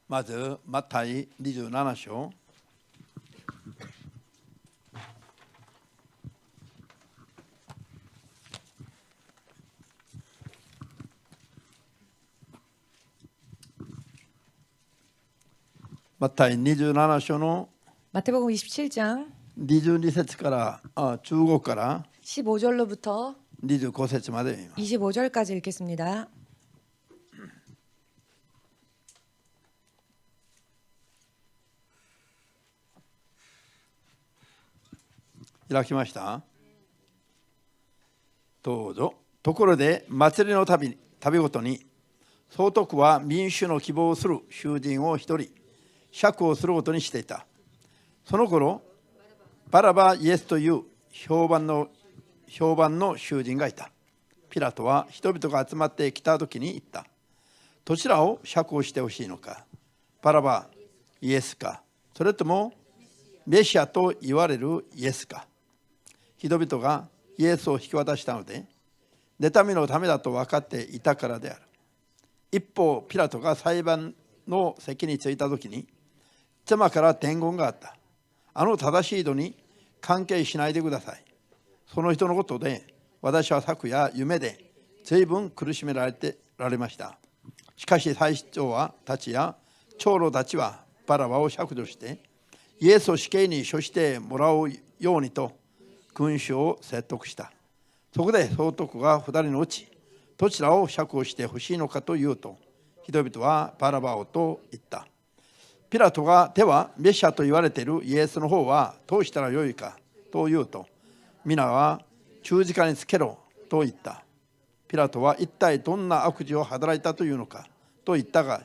まずマタイ27章マタイ27章の 마태복음 27장 22節から15から 15절로부터 25節まで読みます。 25절까지 읽겠습니다. 開きました。どうぞ。ところで祭りのたびごとに総督は民衆の希望する囚人を一人釈放することにしていた。その頃バラバイエスという評判の囚人がいた。ピラトは人々が集まってきた時に言った。どちらを釈放してほしいのか。バラバイエスか、それともメシアと言われるイエスか。人々がイエスを引き渡したので妬みのためだと分かっていたからである。一方ピラトが裁判の席に着いた時に妻から伝言があった。あの正しい人に関係しないでください。その人のことで私は昨夜夢で随分苦しめられました。しかし祭司長たちや長老たちはバラバを釈除してイエスを死刑に処してもらうようにと君主を説得した。そこで総督が二人のうちどちらを釈放してほしいのかというと、人々はバラバをと言った。ピラトがではメシアと言われているイエスの方はどうしたらよいかと言うと、皆は十字架につけろと言った。ピラトは一体どんな悪事を働いたというのかと言ったが、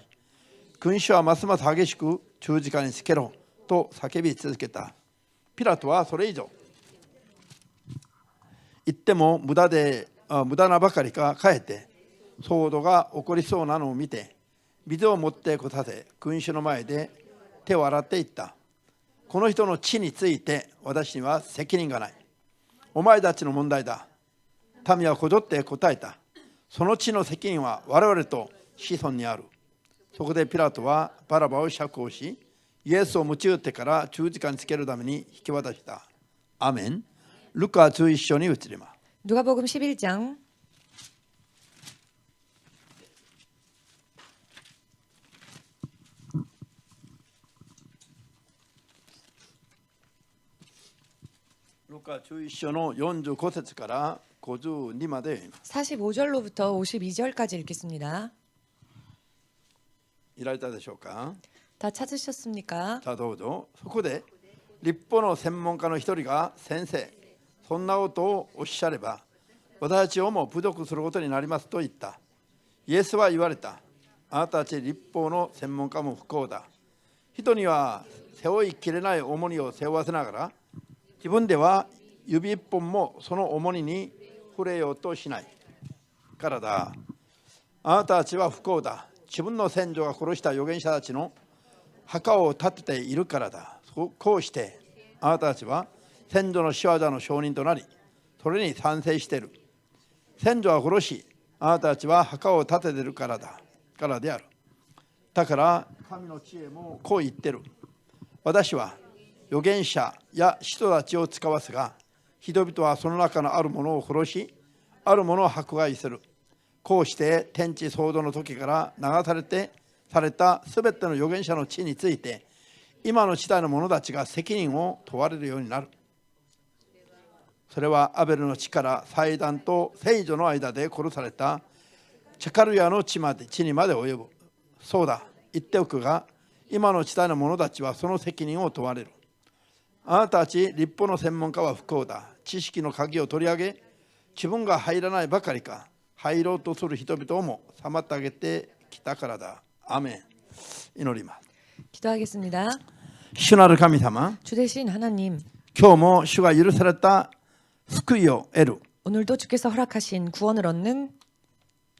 君主はますます激しく十字架につけろと叫び続けた。ピラトはそれ以上言っても無駄なばかりかかえって騒動が起こりそうなのを見て水を持ってこさせ君主の前で手を洗っていった。この人の血について私には責任がない。お前たちの問題だ。民はこぞって答えた。その血の責任は我々と子孫にある。そこでピラトはバラバを釈放しイエスを鞭打ってから十字架につけるために引き渡した。アメン。ルカ11章に移ります。 누가복음 11장 ルカ11章の45節から52まで 45절로부터 52절까지 읽겠습니다. いられたでしょうか。 다 찾으셨습니까? さあどうぞ。そこで立法の専門家の一人が、先生、そんなことをおっしゃれば私たちをも侮辱することになりますと言った。イエスは言われた。あなたたち立法の専門家も不幸だ。人には背負いきれない重荷を背負わせながら自分では指一本もその重荷に触れようとしないからだ。あなたたちは不幸だ。自分の先祖が殺した預言者たちの墓を建てているからだ。こうしてあなたたちは先祖の仕業の証人となりそれに賛成している。先祖は殺しあなたたちは墓を建てているからである。だから神の知恵もこう言ってる。私は預言者や使徒たちを使わすが人々はその中のあるものを殺しあるものを迫害する。こうして天地創造の時から流されたすべての預言者の地について今の時代の者たちが責任を問われるようになる。それはアベルの地から祭壇と聖女の間で殺されたチャカルヤの地にまで及ぶ。そうだ、言っておくが今の時代の者たちはその責任を問われる。あなたたち立法の専門家は不幸だ。知識の鍵を取り上げ自分が入らないばかりか入ろうとする人々をも妨げてきたからだ。アメン。祈ります。 기도하겠습니다. 主なる神様、 주 되신 하나님, 今日も主が許された救いを得る 오늘도 주께서 허락하신 구원을 얻는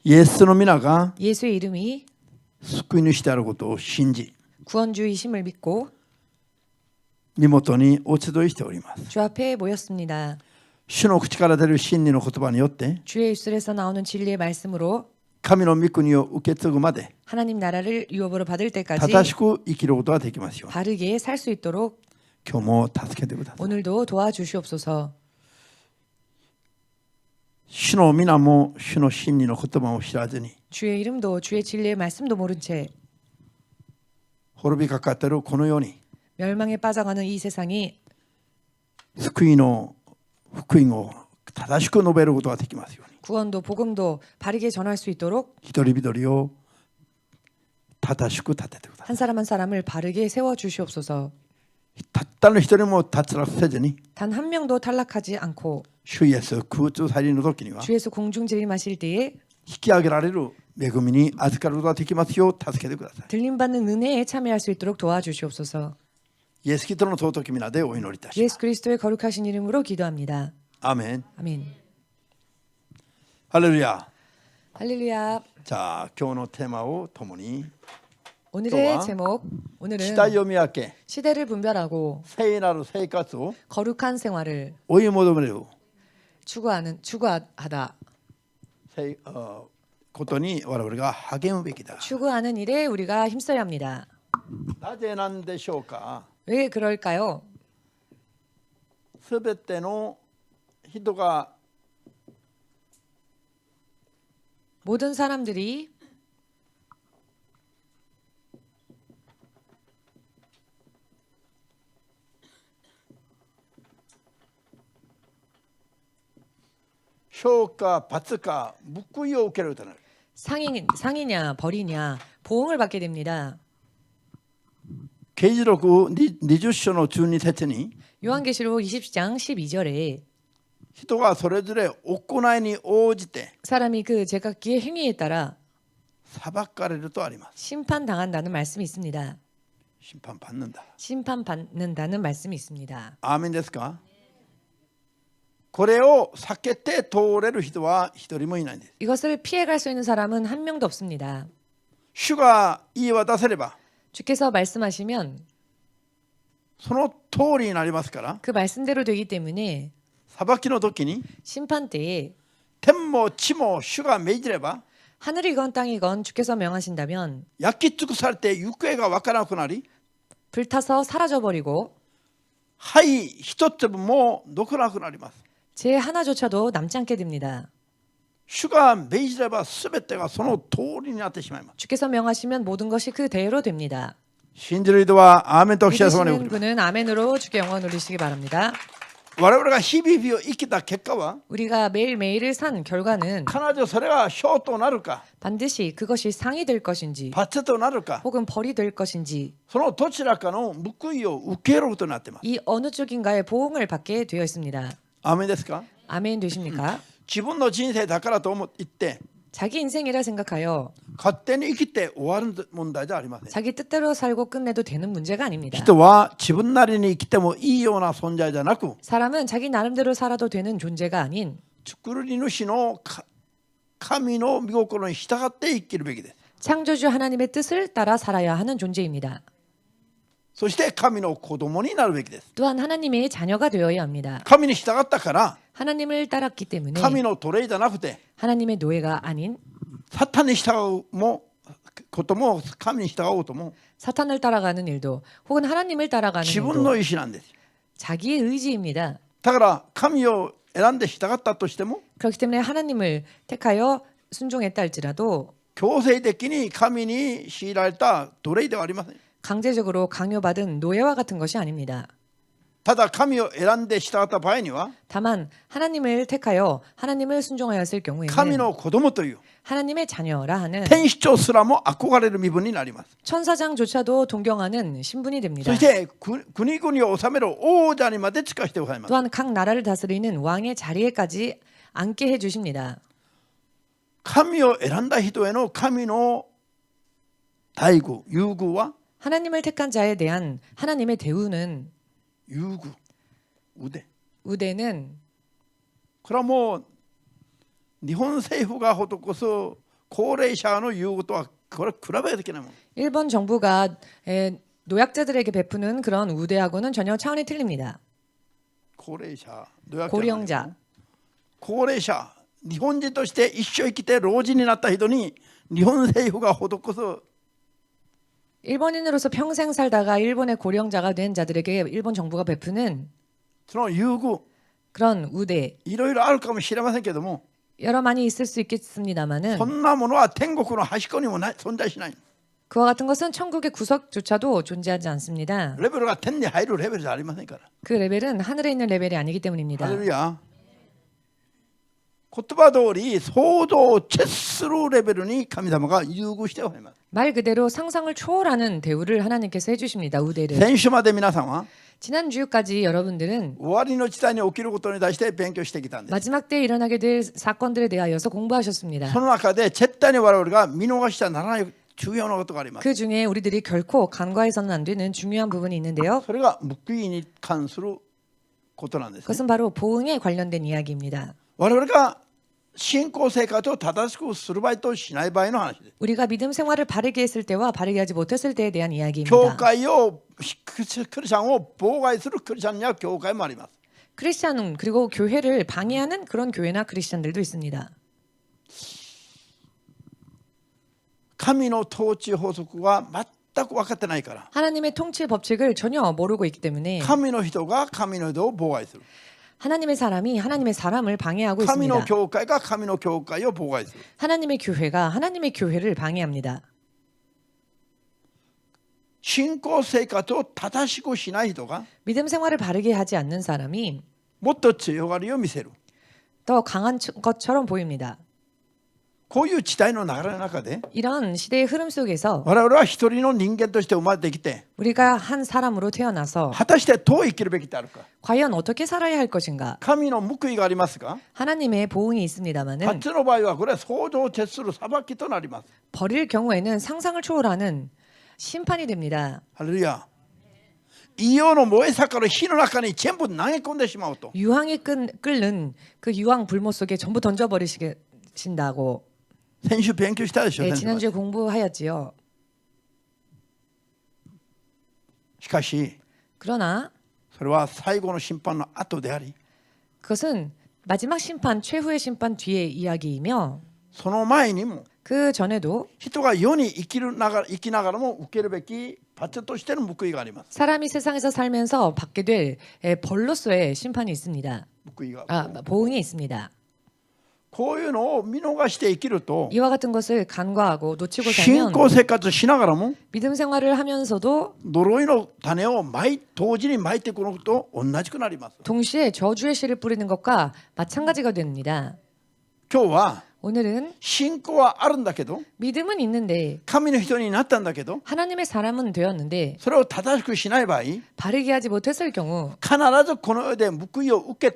イエスの皆が 예수의 이름이 救い主であることを信じ 구원주이심을 믿고 身元にお集いしております。 주 앞에 모였습니다. 主の口から出る真理の言葉によって 주의 입술에서 나오는 진리의 말씀으로 神の御国を受け継ぐまで 하나님 나라를 유업으로 받을 때까지 正しく生きることができますように 바르게 살 수 있도록 今日も助けてください。 오늘도 도와주시옵소서. 主の皆も主の真理の言葉を知らずに 주의 이름도 주의 진리의 말씀도 모른 채 滅びかかっているこの世に 멸망에 빠져가는 이 세상이 救いの福音を正しく述べることができますように 구원도 복음도 바르게 전할 수 있도록 一人一人を正しく立ててください。 한 사람 한 사람을 바르게 세워 주시옵소서. たったの一人も脱落せずに 단 한 명도 탈락하지 않고 主イエス空中去りの時には 주 예수 공중 재림하실 때에 引き上げられる恵みに預かることができますよう助けてください。 들림받는 은혜에 참여할 수 있도록 도와주시옵소서. イエス・キリストの尊き皆でお祈りいたします。 예수 그리스도의 거룩하신 이름으로 기도합니다. アーメン。 아멘. ハレルヤ。 할렐루야. じゃあ今日のテーマを共に 오늘의 또한 제목, 오늘은 時代を見分け 시대를 분별하고 聖なる生活を 거룩한 생활을 追い求める 추구하다. ことに我々が励むべきだ。 추구하는 일에 우리가 힘써야 합니다. なぜなんでしょうか。 왜 그럴까요? すべての人が 모든 사람들이 評価、罰か報いを受けるとなる。 상이냐 벌이냐 보응을 받게 됩니다. 啓示録20章の12節に 요한계시록 20장 12절에 人がそれぞれ行いに応じて 사람이 그 제각기의 행위에 따라 裁かれるとあります。 심판당한다는 말씀이 있습니다. 審判받는다。 심판받는다는 말씀이 있습니다. アーメンですか。これを避けて通れる人は一人もいないんです。 이것을 피해갈 수 있는 사람은 한 명도 없습니다. 主が言い渡せれば 주께서 말씀하시면 その通りになりますから、 그 말씀대로 되기 때문에 裁きの時に 심판 때에 天も地も主が命じれば 하늘이건 땅이건 주께서 명하신다면 焼き尽くされて行方がわからなくなり、 불타서 사라져버리고 灰一粒も残らなくなります。 재 하나조차도 남지 않게 됩니다. 主が命じれば全てがその通りになってしまいます。 주께서 명하시면 모든 것이 그대로 됩니다. 信じる人はアーメンとおっしゃるそうに 믿으시는 분은 아멘으로 주께 영광 올리시기 바랍니다. 我々が日々を生きた結果は 우리가 매일매일을 산 결과는 必ずそれが賞となるか 반드시 그것이 상이 될 것인지 罰となるか 혹은 벌이 될 것인지 そのどちらかの報いを受けることになっています。 이 어느 쪽인가의 보응을 받게 되어 있습니다. アーメンですか。 아멘 되십니까? 自分の人生だからと言って 자기 인생이라 생각하여 勝手に生きて終わる問題じゃありません。 자기 뜻대로 살고 끝내도 되는 문제가 아닙니다. 人は自分なりに生きてもいいような存在じゃなく、 사람은 자기 나름대로 살아도 되는 존재가 아닌 作り主の神の御心に従って生きるべきです。 창조주 하나님의 뜻을 따라 살아야 하는 존재입니다. そして神の子供になるべきです。 또한 하나님의 자녀가 되어야 합니다. 神に従ったから 하나님을 따랐기 때문에 神の奴隷じゃなくて 하나님의 노예가 아닌 サタンに従うことも神に従うことも 사탄을 따라가는 일도 혹은 하나님을 따라가는 自分の 일도 意思なんです。 자기의 의지입니다. だから神を選んで従ったとしても 그렇기 때문에 하나님을 택하여 순종했다 할지라도 強制的に神に強いられた奴隷ではありません。 강제적으로 강요받은 노예와 같은 것이 아닙니다. ただ神を選んで従った場合には 다만 하나님을 택하여 하나님을 순종하였을 神 경우에는 の子供という 하나님의 자녀라 하는 天使長すらも憧れる身分になります。 천사장조차도 동경하는 신분이 そ 됩니다. して国々を治める王者にまで近してございます。 또한 각 나라를 다스리는 왕의 자리에까지 앉게 해주십니다. 神を選んだ人への神の待遇優遇は 하나님을 택한 자에 대한 하나님의 대우는 優遇腕 우대는 これはもう日本政府が施す高齢者の優遇とはこれ比べができないもの。 일본 정부가 노약자들에게 베푸는 그런 우대하고는 전혀 차원이 틀립니다. 高齢者、노약자、 고령자, 高齢者日本人として一生生きて老人になった人に日本政府が施す 일본인으로서 평생 살다가 일본의 고령자가 된 자들에게 일본 정부가 베푸는 その優遇 그런 우대 いろいろあるかもしれませんけども 여러 많이 있을 수 있겠습니다만은 そんなものは天国の端っこにも存在しない 그와 같은 것은 천국의 구석조차도 존재하지 않습니다. レベルが天に入るレベルじゃありませんから 그 레벨은 하늘에 있는 레벨이 아니기 ハ 때문입니다. レルヤ言葉通り想像をチェするレベルに神様が優遇しております 말 그대로 상상을 초월하는 대우를 하나님께서 해주십니다. 우대를. 先週まで皆さんは 지난주까지 여러분들은 終わりの時代に起きることに対して勉強してきたんです 마지막 때에 일어나게 될 사건들에 대하여서 공부하셨습니다. その中で絶対に我々が見逃してはならない重要なことがあります 그 중에 우리들이 결코 간과해서는 안 되는 중요한 부분이 있는데요. それが報いに関することなんですね 그것은 바로 보응에 관련된 이야기입니다. 我々が信仰生活を正しくする場合としない場合の話です 우리가 믿음 생활을 바르게 했을 때와 바르게 하지 못했을 때에 대한 教 이야기입니다. 会をクリスチャンを妨害するクリスチャンや教会もあります 크리스찬 그리고 교회를 방해하는 그런 교회나 크리스찬들도 있습니다. 神の統治法則は全く分かってないから 하나님의 통치 법칙을 전혀 모르고 있기 때문에 神の人が神の人を妨害する 하나님의 사람이 하나님의 사람을 방해하고 神の 있습니다. 教会が神の教会を妨害する 하나님의 교회가 하나님의 교회를 방해합니다. 信仰生活を正しくしない人が 믿음 생활을 바르게 하지 않는 사람이 もっと強がりを見せる 더 강한 것처럼 보입니다. こういう時代の流れの中で 이런 시대의 흐름 속에서 我々は一人の人間として生まれてきて 우리가 한 사람으로 태어나서 果たしてどう生きるべきであるか 과연 어떻게 살아야 할 것인가? 神の報いがありますが 하나님의 보응이 있습니다마는 初の場合はこれは想像を徹する裁きとなります 버릴 경우에는 상상을 초월하는 심판이 됩니다. ハレルヤ異様の燃え盛る火の中に全部投げ込んでしまうと 유황이 끓는 그 유황 불모 속에 전부 던져버리신다고 先週勉強したでしょ 네, 先生 지난주에 공부하였지요. しかし 그러나 それは最後の審判の後であり 그것은 마지막 심판, 최후의 심판 뒤의 이야기이며 その前にも 그 전에도 人が世に生きながらも受けるべき罰としての報いがあります 사람이 세상에서 살면서 받게 될 벌로서의 심판이 있습니다. 報いが 보응이 있습니다. こういうのを見逃して生きると 이와 같은 것을 간과하고 놓치고 信 살면 仰生活しながらも 믿음 생활을 하면서도 呪いの種を同時にまいていくのと同じくなります 동시에 저주의 씨를 뿌리는 것과 마찬가지가 됩니다. 今日は 오늘은 信仰はあるんだけど 믿음은 있는데 神の人になったんだけど 하나님의 사람은 되었는데 それを正しくしない場合必 바르게 하지 못했을 경우 ずこの世で報いを受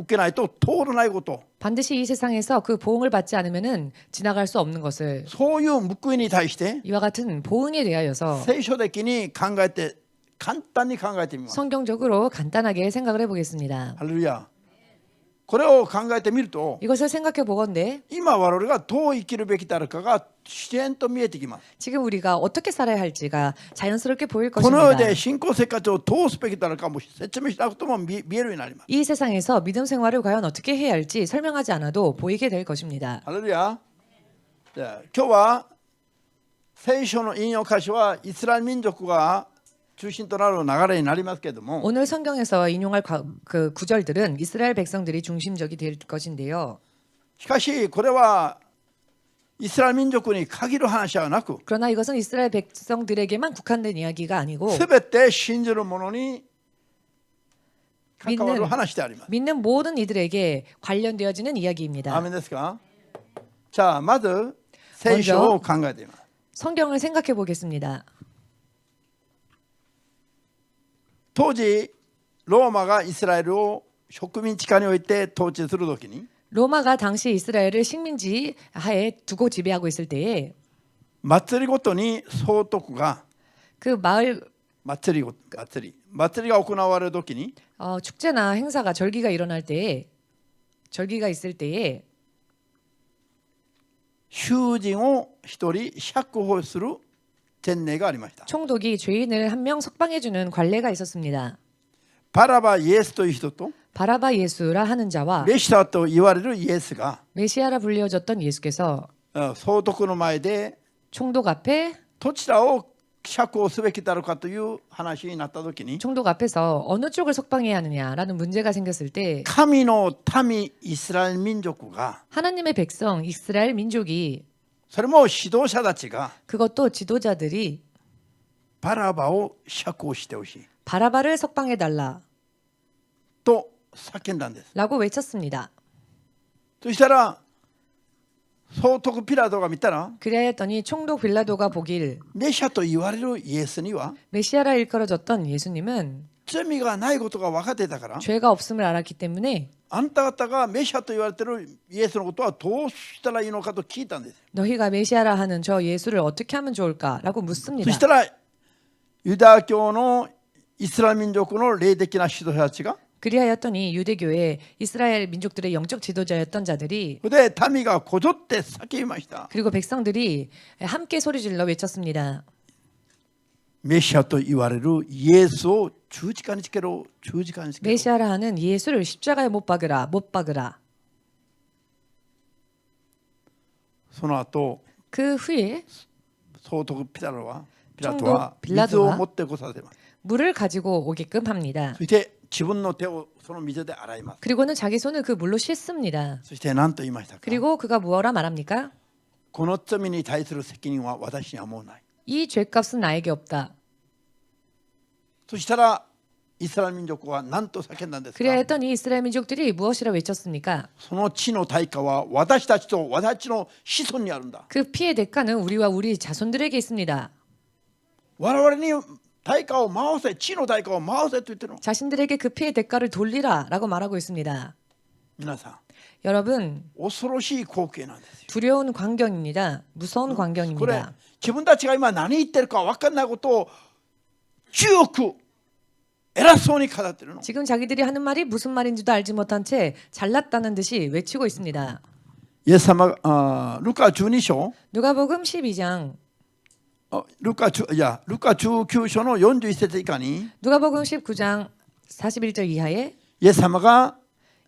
けないと通らないこと 반드시 이 세상에서 그 보응을 받지 않으면은 지나갈 수 없는 것을 そういう報いに対して 이와 같은 보응에 대하여서 聖書的に考えて簡単に考えてみます 성경적으로 간단하게 생각을 해보겠습니다. ハレルヤこれを考えてみると 이것을 생각해 보건대 今我々がどう生きるべきであるかが自然と見えてきます 지금 우리가 어떻게 살아야 할지가 자연스럽게 보일 この世 것입니다. で信仰生活をどうすべきであるかも説明しなくても見えるようになります 이 세상에서 믿음 생활을 과연 어떻게 해야 할지 설명하지 않아도 보이게 될 것입니다. ハレルヤじゃあ今日は聖書の引用箇所はイスラエル民族が中心となる流れになりますけれども 오늘 성경에서 인용할 그 구절들은 이스라엘 백성들이 중심적이 될 것인데요. しかしこれはイスラエル民族に限る話ではなく 그러나 이것은 이스라엘 백성들에게만 국한된 이야기가 아니고 すべて信じる者に関わる話であります 믿는 모든 이들에게 관련되어지는 이야기입니다. アーメンですかじゃあまず聖書を考えてみます 성경을 생각해 보겠습니다. 当時ローマがイスラエルを植民地下において統治するときに 로마가 당시 이스라엘을 식민지 하에 두고 지배하고 있을 때에 祭りごとに総督が 그 마을 祭りが行われるときに 축제나 행사가 절기가 일어날 때에 절기가 있을 때에 囚人を一人釈放する典礼がありました 총독이 죄인을 한 명 석방해 주는 관례가 있었습니다. バラバイエスという人と 바라바 예수라 하는 자와 メシアと言われるイエスが 메시아라 불려졌던 예수께서 総督の前で 총독 앞에 どちらを釈放すべきだろうかという話になった時に 총독 앞에서 어느 쪽을 석방해야 하느냐라는 문제가 생겼을 때 神の民イスラエル民族が 하나님의 백성 이스라엘 민족이 それも指導者たちが 그것도 지도자들이 バラバを釈放してほしい 바라바를 석방해달라 と叫んだんです。 라고 외쳤습니다. そしたら総督ピラトが見たら 그리하였더니 총독 빌라도가 보길 メシアと言われるイエスには 메시아라 일컬어졌던 예수님은 罪がないことが分かっていたから 죄가 없음을 알았기 때문에 あんた方がメシアと言われているイエスのことはどうしたらいいのかと聞いたんです。 너희가 메시아라 하는 저 예수를 어떻게 하면 좋을까라고 そ 묻습니다. したらユダヤ教のイスラエル民族の霊的な指導者たちが 그리하였더니 유대교의 이스라엘 민족들의 영적 지도자였던 자들이 で民がこぞって叫びました。 그리고 백성들이 함께 소리질러 외쳤습니다. メシアと言われるイエスを十字架につけろ、十字架につけろ。 메시아라 하는 예수를 십자가에 못 박으라, 못 박으라. その後 그 후에 総督ピラトは 총독 水 빌라도가 を持ってこさせます。 물을 가지고 오게끔 합니다. そして自分の手をその水で洗います。 그리고는 자기 손을 그 물로 씻습니다. そして何と言いましたか。 그리고 그가 뭐라 말합니까? この罪に対する責任は私にはもうない。 이 죄값은 나에게 없다. そしたらイスラエル民族は何と叫んだんですか。 그리하였더니 이스라엘 민족들이 무엇이라 외쳤습니까? その地の対価は私たちと私たちの子孫にあるんだ。 그 피의 대가는 우리와 우리 자손들에게 있습니다. 我々に対価を回せ、地の対価を回せと言ってるの。 자신들에게 그 피의 대가를 돌리라라고 말하고 있습니다. 皆さん 여러분 恐ろしい光景なんですよ。 두려운 광경입니다. 무서운 これ 광경입니다. 自分たちが今何言ってるか分かんないことを強く偉そうに語ってるの。 지금 자기들이 하는 말이 무슨 말인지도 알지 못한 채 잘났다는 듯이 외치고 있습니다. イエス様がルカ12章 누가복음 12장 ルカ19章の41節以下に 누가복음 19장 41절 이하에 イエス様が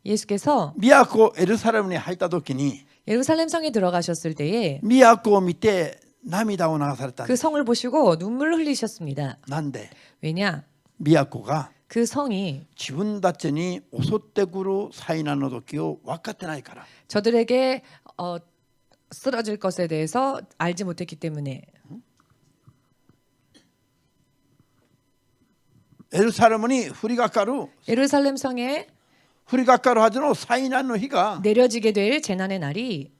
예수께서 都エルサレムに入った時に 예루살렘 성에 들어가셨을 때에 都を見て涙を流されたん 그 です。 성을 보시고 눈물을 흘리셨습니다. なんで 왜냐? 都が 그 성이 自分たちに襲ってくる災難の時を分かってないから。 저들에게 쓰러질 것에 대해서 알지 못했기 때문에 エルサレムに降りかかる 예루살렘 성에 降りかかるはずの災難の日が 내려지게 될 재난의 날이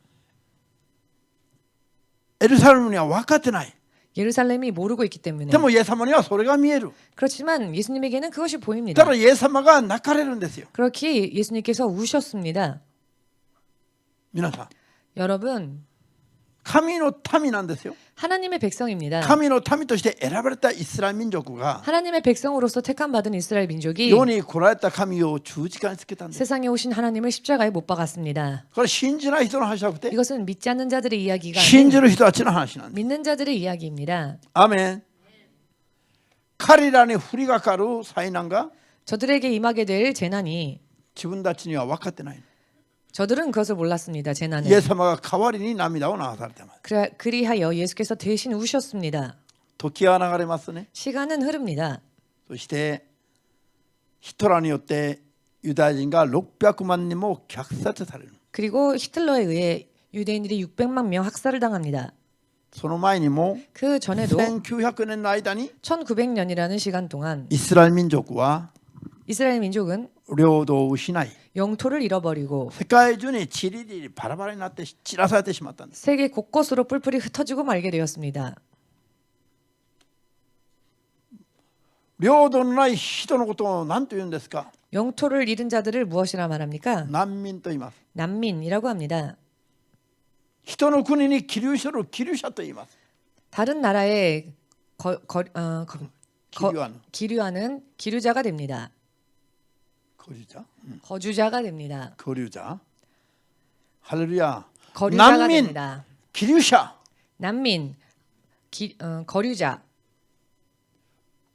エルサレムには分かってない。 예루살렘이 모르고 있기 때문에 でもイエス様にはそれが見える。 그렇지만 예수님에게는 그것이 だ 보입니다. からイエス様が泣かれるんですよ。 그렇게 예수님께서 우셨습니다. 皆さん 여러분 神の民なんですよ。 하나님의 백성입니다. 神の民として選ばれたイスラエル民族が 하나님의 백성으로서 택함 받은 이스라엘 민족이 世に来られた神を十字架につけたんです。 세상에 오신 하나님을 십자가에 못 박았습니다. これ信じない人の話じゃなくて 이것은 믿지 않는 자들의 이야기가 信 아닌 じる人たちの話なんです。 믿는 자들의 이야기입니다. アーメン。彼らに降りかかる災難が 저들에게 임하게 될 재난이 自分たちには分かってない。 저들은 그것을 몰랐습니다. イエ 재난을. ス様が代わりに涙を流されています。 그리하여 예수께서 대신 우셨습니다. 時は流れますね。 시간은 흐릅니다. そしてヒトラーによってユダヤ人が600万人も虐殺される。 그리고 히틀러에 의해 유대인들이 600만 명 학살을 당합니다. その前にも 그 전에도 1900年の間に 1900년이라는 시간 동안 イスラエル民族は 이스라엘 민족은 領土を失い 영토를 잃어버리고 世界中にちりりりバラバラになって散らされてしまったんです。 세계 곳곳으로 뿔뿔이 흩어지고 말게 되었습니다. 領土のない人のことを何と言うんですか。 영토를 잃은 자들을 무엇이라 말합니까? 難民と言います。 난민이라고 합니다. 人の国に寄留する寄留者と言います。 다른 나라에 기류하는 기류자가 됩니다. 居留者、 거주자가 됩니다. 居留者。ハレルヤ。 거류자가 難民、 됩니다. 寄留者。 난민, 거류자.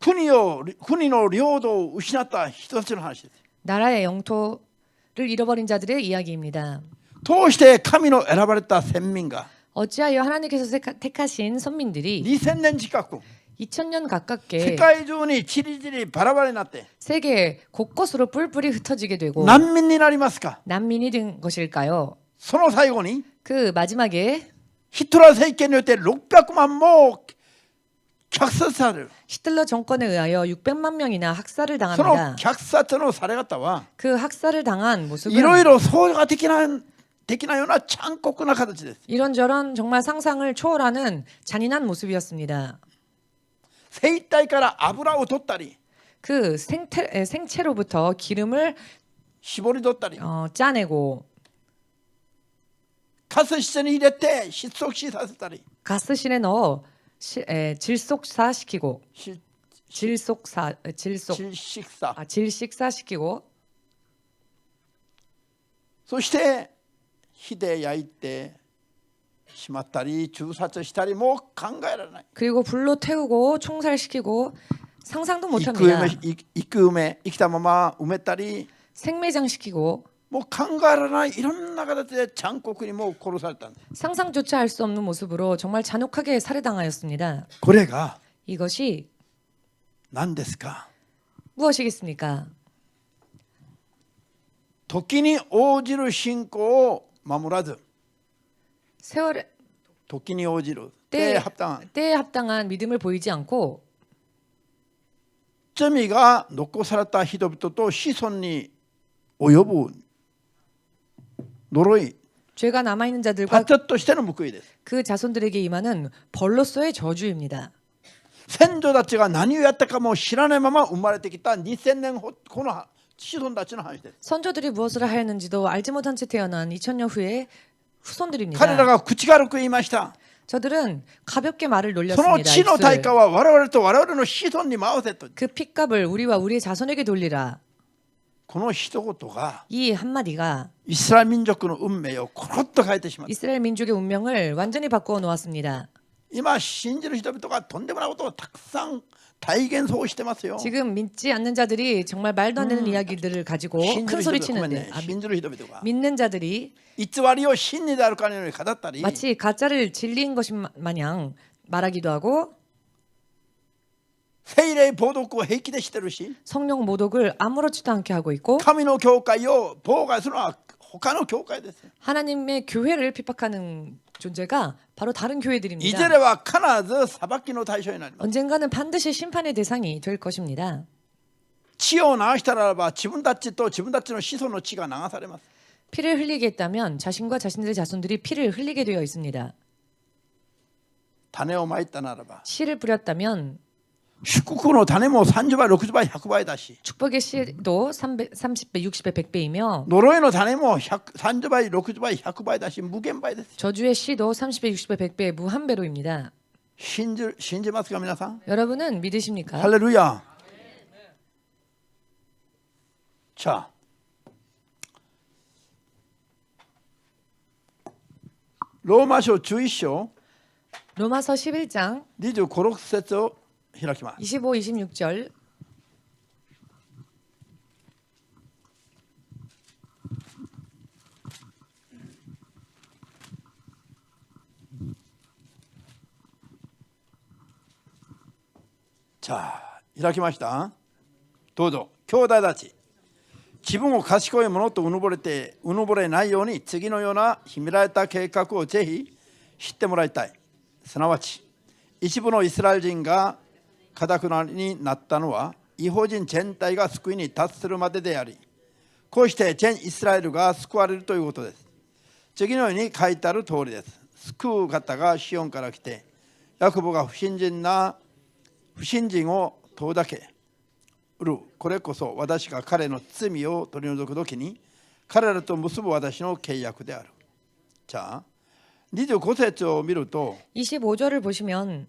国の領土を失った人たちの話です。 나라의 영토를 잃어버린 자들의 이야기입니다. 通して神の選ばれた先民が 어찌하여 하나님께서 택하신 선민들이 2000年近く 2000년 世 가깝게 界中にちりぢりバラバラになって 세계 곳곳으로 뿔뿔이 흩어지게 되고 難民になりますか。 난민이 된 것일까요? その最後に 그 마지막에 ヒトラー政権によって600万も虐殺される。 히틀러 정권에 의하여 600만 명이나 학살을 その 당합니다. 虐殺のされ方は 그 학살을 당한 い 모습은 ろいろ創画的なような残酷な形です。 이런저런 정말 상상을 초월하는 잔인한 모습이었습니다. 生体から油を取ったり 그 생체로부터 기름을 絞り取ったり 짜내고 ガス室に入れて窒息死させたり 가스실에 넣어 질속사시키고 し 질식사시키고 そして火で焼いてしまったり中殺したりもう考えられない。 그리고 불로 태우고 총살시키고 상상도 生 못합니다. きたまま埋めたり 생매장시키고 もう考えられないいろんな形で残酷にもう殺されたんです。 상상조차 할 수 없는 모습으로 정말 잔혹하게 살해당하였습니다. これが 이것이 何ですか。 무엇이겠습니까? 時に応じる信仰を守らず 세월에 時に応じる 때에 で합당한 합당한 믿음을 보이지 않고 罪が残された人々と子孫に及ぶ呪い 죄가 남아있는 자들과 罰としての報いです。 그 자손들에게 임하는 벌로서의 저주입니다. 先祖たちが何をやったかも知らないまま生まれてきた2000年この子孫たちの話です。 선조들이 무엇을 하였는지도 알지 못한 채 태어난 2000년 후의 후손들입니다. 彼らが口軽く言いました。 저들은 가볍게 말을 その 놀렸습니다. 地の対 입술. 価は我々と我々の子孫に回せと。 그 핏값을 우리와 우리의 자손에게 돌리라. この一言が 이 한마디가 イスラエル民族の運命をコロッと変えてしまった。 이스라엘 민족의 운명을 완전히 바꾸어 놓았습니다. 今信じる人々がとんでもないことをたくさん体現そうしてますよ。 지금 믿지 않는 자들이 정말 말도 안 되는 이야기들을 가지고 信じ 큰 る 소리 人々ごめん 치는데 ね信じる人々が 믿는 자들이 偽りを真理であるかのように語ったり 마치 가짜를 진리인 것인 마냥 말하기도 하고 聖霊冒涜を平気でしてるし 성령 모독을 아무렇지도 않게 하고 있고 神の教会を妨害するのは他の教会です。 하나님의 교회를 핍박하는 존재가 바로 다른 い 교회들입니다. ずれは必ず裁きの対象になります。 언젠가는 반드시 심판의 대상이 될 것입니다. 血を流したならば自分たちと自分たちの子孫の血が流されます。 피를 흘리게 했다면 자신과 자신들의 자손들이 피를 흘리게 되어 있습니다. 種をまいたならば 씨를 뿌렸다면 祝福の種も30倍60倍100倍だし 축복의 씨도 30배, 60배, 100배이며 呪いの種も30倍60倍100倍だし無限倍です。 저주의 씨도 30배, 60배, 100배 무한배로입니다. 信じますか皆さん。 여러분은 믿으십니까? 할렐루야. 자, 로마서 11章 로마서 11장 25、6節を開きます。 25, 26절 자, 開きました。どうぞ。兄弟たち、自分を賢いものとうぬぼれないように次のような秘められた計画をぜひ知ってもらいたい。すなわち一部のイスラエル人が堅くなりになったのは異邦人全体が救いに達するまでであり、こうして全イスラエルが救われるということです。次のように書いてある通りです。救う方がシオンから来て、ヤコブが不信心を遠ざける。これこそ私が彼の罪を取り除くときに彼らと結ぶ私の契約である。자, 25節を見ると 25절을 보시면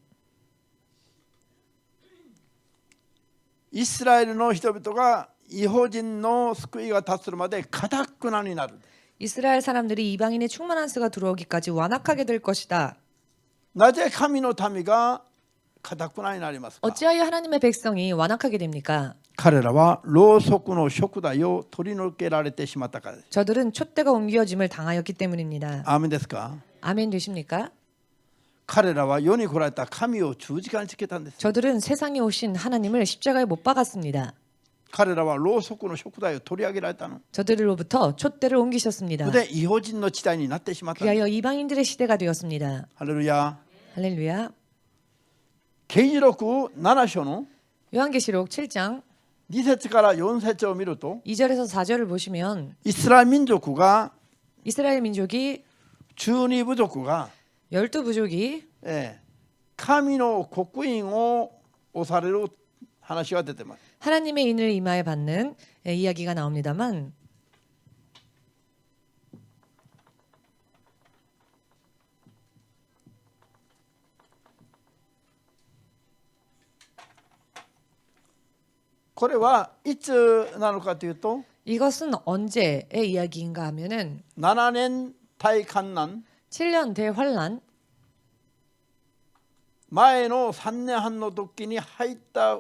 イスラエルの人々が異邦人の救いが達するまで堅くなになる。 이스라엘 사람들이 이방인의 충만한 수가 들어오기까지 완악하게 될 것이다. なぜ神の民がかたくなになりますか。 어찌하여 하나님의 백성이 완악하게 됩니까? 彼らはろうそくの食材を取り除けられてしまったからです。 저들은 촛대가 옮겨짐을 당하였기 때문입니다. アーメンですか。 아멘 되십니까? 彼らは世に来られた神を十字架につけたんです。 저들은 세상에 오신 하나님을 십자가에 못 박았습니다. 彼らはろうそくの食材を取り上げられたの。 저들로부터 촛대를 옮기셨습니다. で異邦人の時代になってしまったんです。 그리하여 이방인들의 시대가 되었습니다. ハレルヤ。 할렐루야. 啓示録7章の 요한계시록 7장 2節から4節を見ると 2절에서 4절을 보시면 イスラエル民族が 이스라엘 민족이 12部族が 12부족이 神の刻印を押される話が出てます。 하나님의 인을 임하에 받는 이야기가 나옵니다만 これはいつなのかというと 이것은 언제의 이야기인가 하면은 7年大観難 7년 대환란 前の3年半の時に入った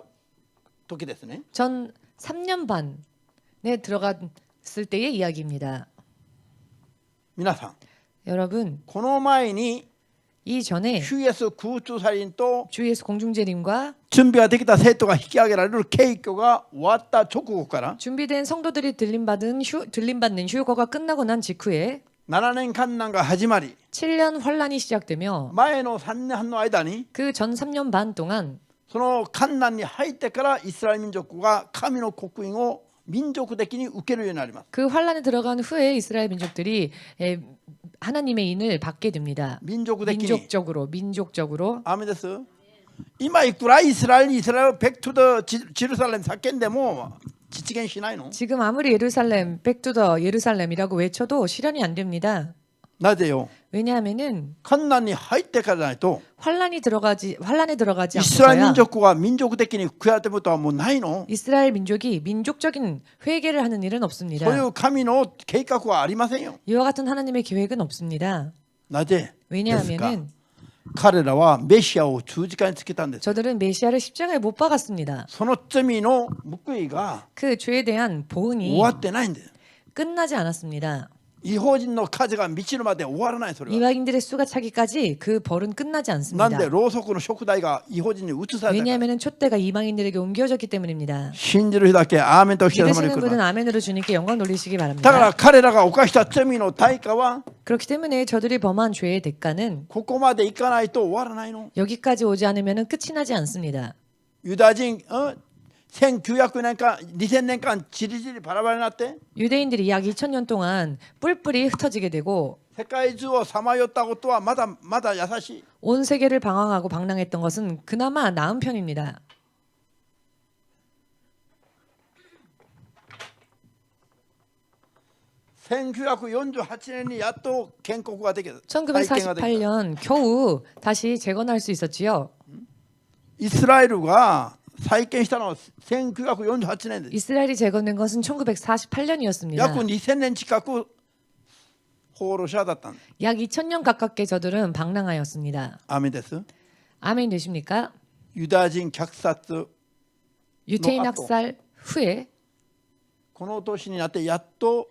時ですね。 전 3년 반에 들어갔을 때의 이야기입니다. 皆さん 여러분 この前に 이전에主イエス空中サリンと 주 예수 공중재림과 準備ができた生徒が引き上げられる景挙が終わった直後から 준비된 성도들이 들림받는 휴거가 끝나고 난 직후에 7年観難が始まり 7년 환란이 시작되며 前の3年半の間に 그 전 3년 반 동안 その観難に入ってからイスラエル民族が神の刻印を民族的に受けるようになります。 그 환란에 들어간 후에 이스라엘 민족들이 하나님의 인을 받게 됩니다. 民族的に 민족적으로 アーメンです。今いくらイスラエル백투더 제루살렘叫んでも実現しないの。 지금 아무리 예루살렘 백투더 예루살렘이라고 외쳐도 실현이 안 됩니다. なぜよ。 왜냐하면은 観難に入ってからないと 환란에 들어가지 イスラエル 않고서야 民族は民族的に悔やることはもうないの。 이스라엘 민족이 민족적인 회개를 하는 일은 없습니다. そういう神の計画はありませんよ。 이와 같은 하나님의 계획은 없습니다. なぜですか。 왜냐하면은 彼らはメシアを十字架につけたんです。 저들은 메시아를 십자가에 못 박았습니다. その罪の報いが 그 죄에 대한 보응이 終わってないんです。 끝나지 않았습니다. 異邦人の数が満ちるまで終わらない。それは 이방인들의 수가 차기까지 그 벌은 끝나지 なん 않습니다. でろうそくの食材が異邦人に移されたか。 왜냐하면 촛대가 이방인들에게 옮겨졌기 때문입니다. 信じる人だけアーメンとして様に 믿으시는 来る 분은 아멘으로 주님께 영광 돌리시기 だから 바랍니다. 彼らが犯した罪の対価は 그렇기 때문에 저들이 범한 죄의 대가는 ここまでいかないと終わらないの。 여기까지 오지 않으면 끝이 나지 않습니다. ユダヤ人1900年間2000年間じりじりバラバラになって 유대인들이 약 2000년 동안 뿔뿔이 흩어지게 되고 世界中をさまよったことはまだ優しい。 온 세계를 방황하고 방랑했던 것은 그나마 나은 편입니다. 1948年にやっと建国ができた。再建ができた。 1948년 겨우 다시 재건할 수 있었지요. イスラエルが再建したのは1948年です。 이스라엘이 재건된 것은 1948년이었습니다. 約2000年近く放浪者だったんです。 약 2000년 가깝게 저들은 방랑하였습니다. アーメンです。 아멘 되십니까? ユダヤ人虐殺 유태인 학살 후에 この年になってやっと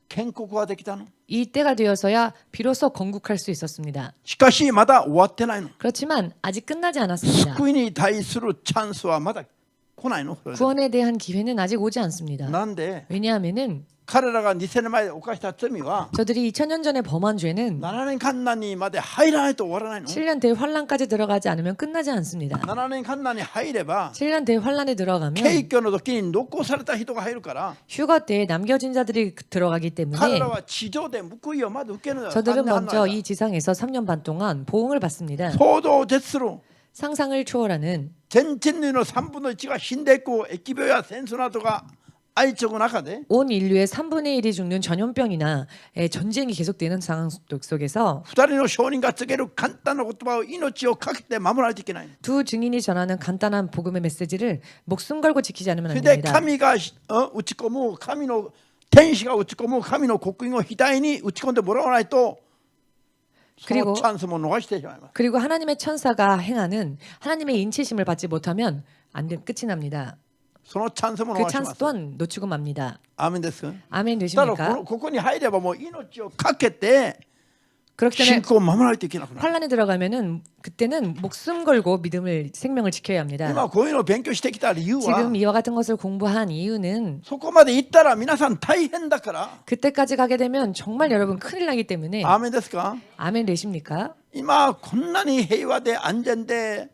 建国ができたの。 이때가 되어서야 비로소 건국할 수 있었습니다. しかしまだ終わってないの。 그렇지만 아직 끝나지 않았습니다. 救いに対するチャンスはまだ来ないの。 구원에 대한 기회는 아직 오지 않습니다. なんで 왜냐하면은 彼らが2000年前に犯した罪は 저들이 2000년 전에 범한 죄는 7年観難にまで入らないと終わらないの。 7년 대환란까지 들어가지 않으면 끝나지 않습니다. 7年観難に入れば 7년 대환란에 들어가면 景挙の時に残された人が入るから、 휴거 때에 남겨진 자들이 들어가기 彼 때문에 らは地上で報いをまず受けるのよ。 저들은 3年半の 먼저 間 이 지상에서 3년 반 동안 보응을 받습니다. 想像を絶する 상상을 초월하는 全人類の3分の1が死んでいく疫病や戦争などが相次ぐ中で 온 인류의 3분의 1이 죽는 전염병이나 전쟁이 계속되는 상황 속에서 2人の証人が告げる簡単な言葉を命をかけて守らないといけない。 두 증인이 전하는 간단한 복음의 메시지를 목숨 걸고 지키지 않으면 そ 안 れで 됩니다. 神が打ち込む神の天使が打ち込む神の刻印を額に打ち込んでもらわないと 그리고 そのチャンスも逃してしまいます。 그리고 하나님의 천사가 행하는 하나님의 인치심을 받지 못하면 안 돼, 끝이 납니다. そのチャンスも 그 逃しま 찬스 す。 또한 놓치고 맙니다. アーメンです。 아멘 だから 되십니까? ここに入ればもう命をかけて 그렇기 信 때문에 仰を守らないといけなくなる。 환란에 들어가면은 그때는 목숨 걸고 믿음을 생명을 지켜야 합니다. 今こういうのを勉強してきた理由は 지금 이와 같은 것을 공부한 이유는 そこまで行ったら皆さん大変だから。 그때까지 가게 되면 정말 여러분 큰일 나기 때문에 アーメンですか？ 아멘 되십니까? 今こんなに平和で安全で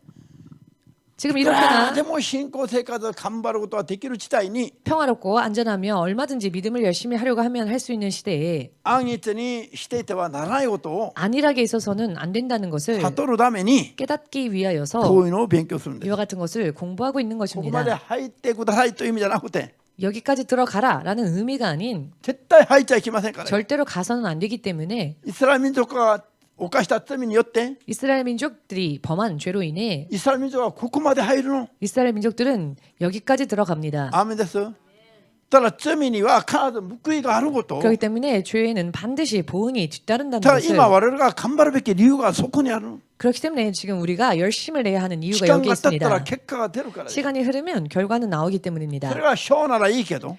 지금 いくら 이렇게나 でも信仰生活を頑張ることができる時代に 평화롭고 안전하며 얼마든지 믿음을 열심히 하려고 하면 할 수 있는 시대에 安逸にしていてはならないことを 안일하게 있어서는 안 된다는 것을 悟るために 깨닫기 こ 위하여서 ういうのを勉強するんです。 이와 같은 것을 공부하고 있는 ここまで 것입니다. 入ってくださいという意味じゃなくて 여기까지 들어가라라는 의미가 아닌 絶対入っちゃいけませんから。 절대로 가서는 안 되기 때문에 イスラエル民族が犯した罪によって 이스라엘 민족들이 범한 죄로 인해 イスラエル民族はここまで入るの。 이스라엘 민족들은 여기까지 들어갑니다. アーメンです。ただ罪には必ず報いがあること。 그렇기 때문에 죄에는 반드시 보응이 뒤따른다는 ただ 것을 今我々が頑張るべき理由がそこにある。 그렇기 때문에 지금 우리가 열심을 내야 하는 時 이유가 間 여기 が経ったら 있습니다. 結果が出るからです。 시간이 흐르면 결과는 나오기 そ 때문입니다. れが小ならいいけど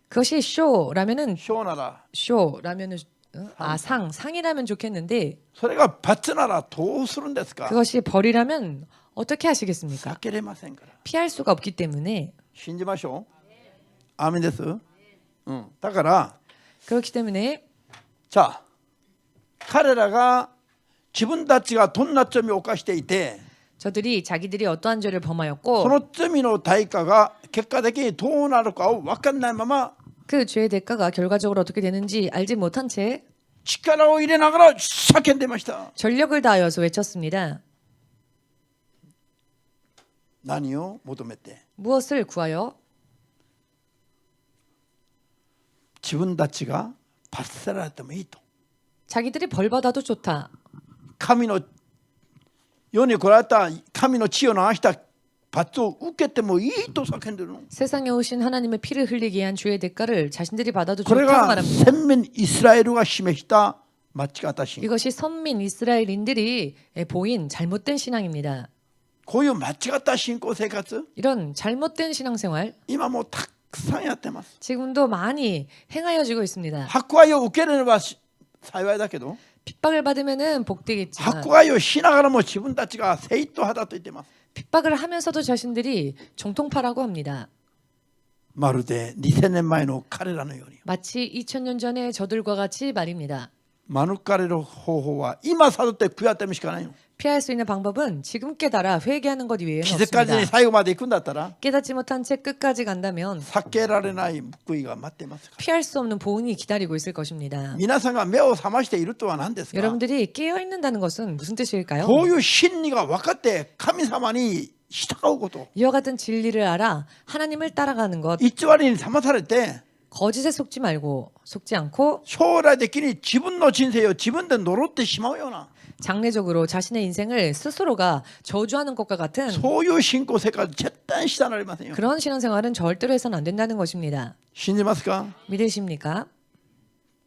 그것이 쇼라면은 小なら 쇼라면은 상이라면 좋겠는데 それが罰ならどうするんですか。 그것이 벌이라면 어떻게 하시겠습니까? 避けれませんから。 피할 수가 없기 때문에 信じましょう。アーメンです。だから 그렇기 때문에 さあ彼らが自分たちがどんな罪を犯していて 저들이 자기들이 어떠한 죄를 そ 범하였고 の罪の対価が結果的にどうなるかを分かんないまま 그 죄의 대가가 결과적으로 어떻게 되는지 알지 못한 채 力を入れながら叫んでました。 전력을 다하여서 외쳤습니다. 何を求めて 무엇을 구하여 自分たちが罰せられてもいいと。 자기들이 벌받아도 좋다. 神の世に来られた神の血を流した罰を受けてもいいと叫んでるの。 세상에 오신 하나님의 피를 흘리게 한 죄의 대가를 자신들이 받아도 これ 좋다고 が 말합니다. 先民イスラエルが示した間違った信仰。 이것이 선민 이스라엘인들이 보인 잘못된 신앙입니다. こういう間違った信仰生活 이런 잘못된 신앙생활 今もうたくさんやってます。 지금도 많이 행하여지고 있습니다. 迫害を受ければ幸いだけど 핍박을 받으면은 복되겠지만 迫害をしながらも自分たちが正統派だと言ってます。 핍박을 하면서도 자신들이 정통파라고 합니다. まるで2000年前の彼らのように 마치 2000년 전에 저들과 같이 말입니다. 免れる方法は今悟って悔やってみしかないの。 피할 수 있는 방법은 지금 깨달아 회개하는 것 외에는 気づかずに 없습니다. 最後まで行くんだったら 깨닫지 못한 채 끝까지 간다면 避けられない報いが待っていますから。 피할 수 없는 보응이 기다리고 있을 것입니다. 皆さんが目を覚ましているとは何ですか。 여러분들이 깨어 있는다는 것은 무슨 뜻일까요? こういう真理が分かって神様に従うこと。 이와 같은 진리를 알아 하나님을 따라가는 것, 偽りに騙されて 거짓에 속지 말고 속지 않고 将来的に自分の人生を自分で呪ってしまうような 장래적으로 자신의 인생을 스스로가 저주하는 것과 같은 そういう信仰生活絶対したらなりませんよ。 그런 신앙생활은 절대로 해서는 안 된다는 것입니다. 信じますか。 믿으십니까?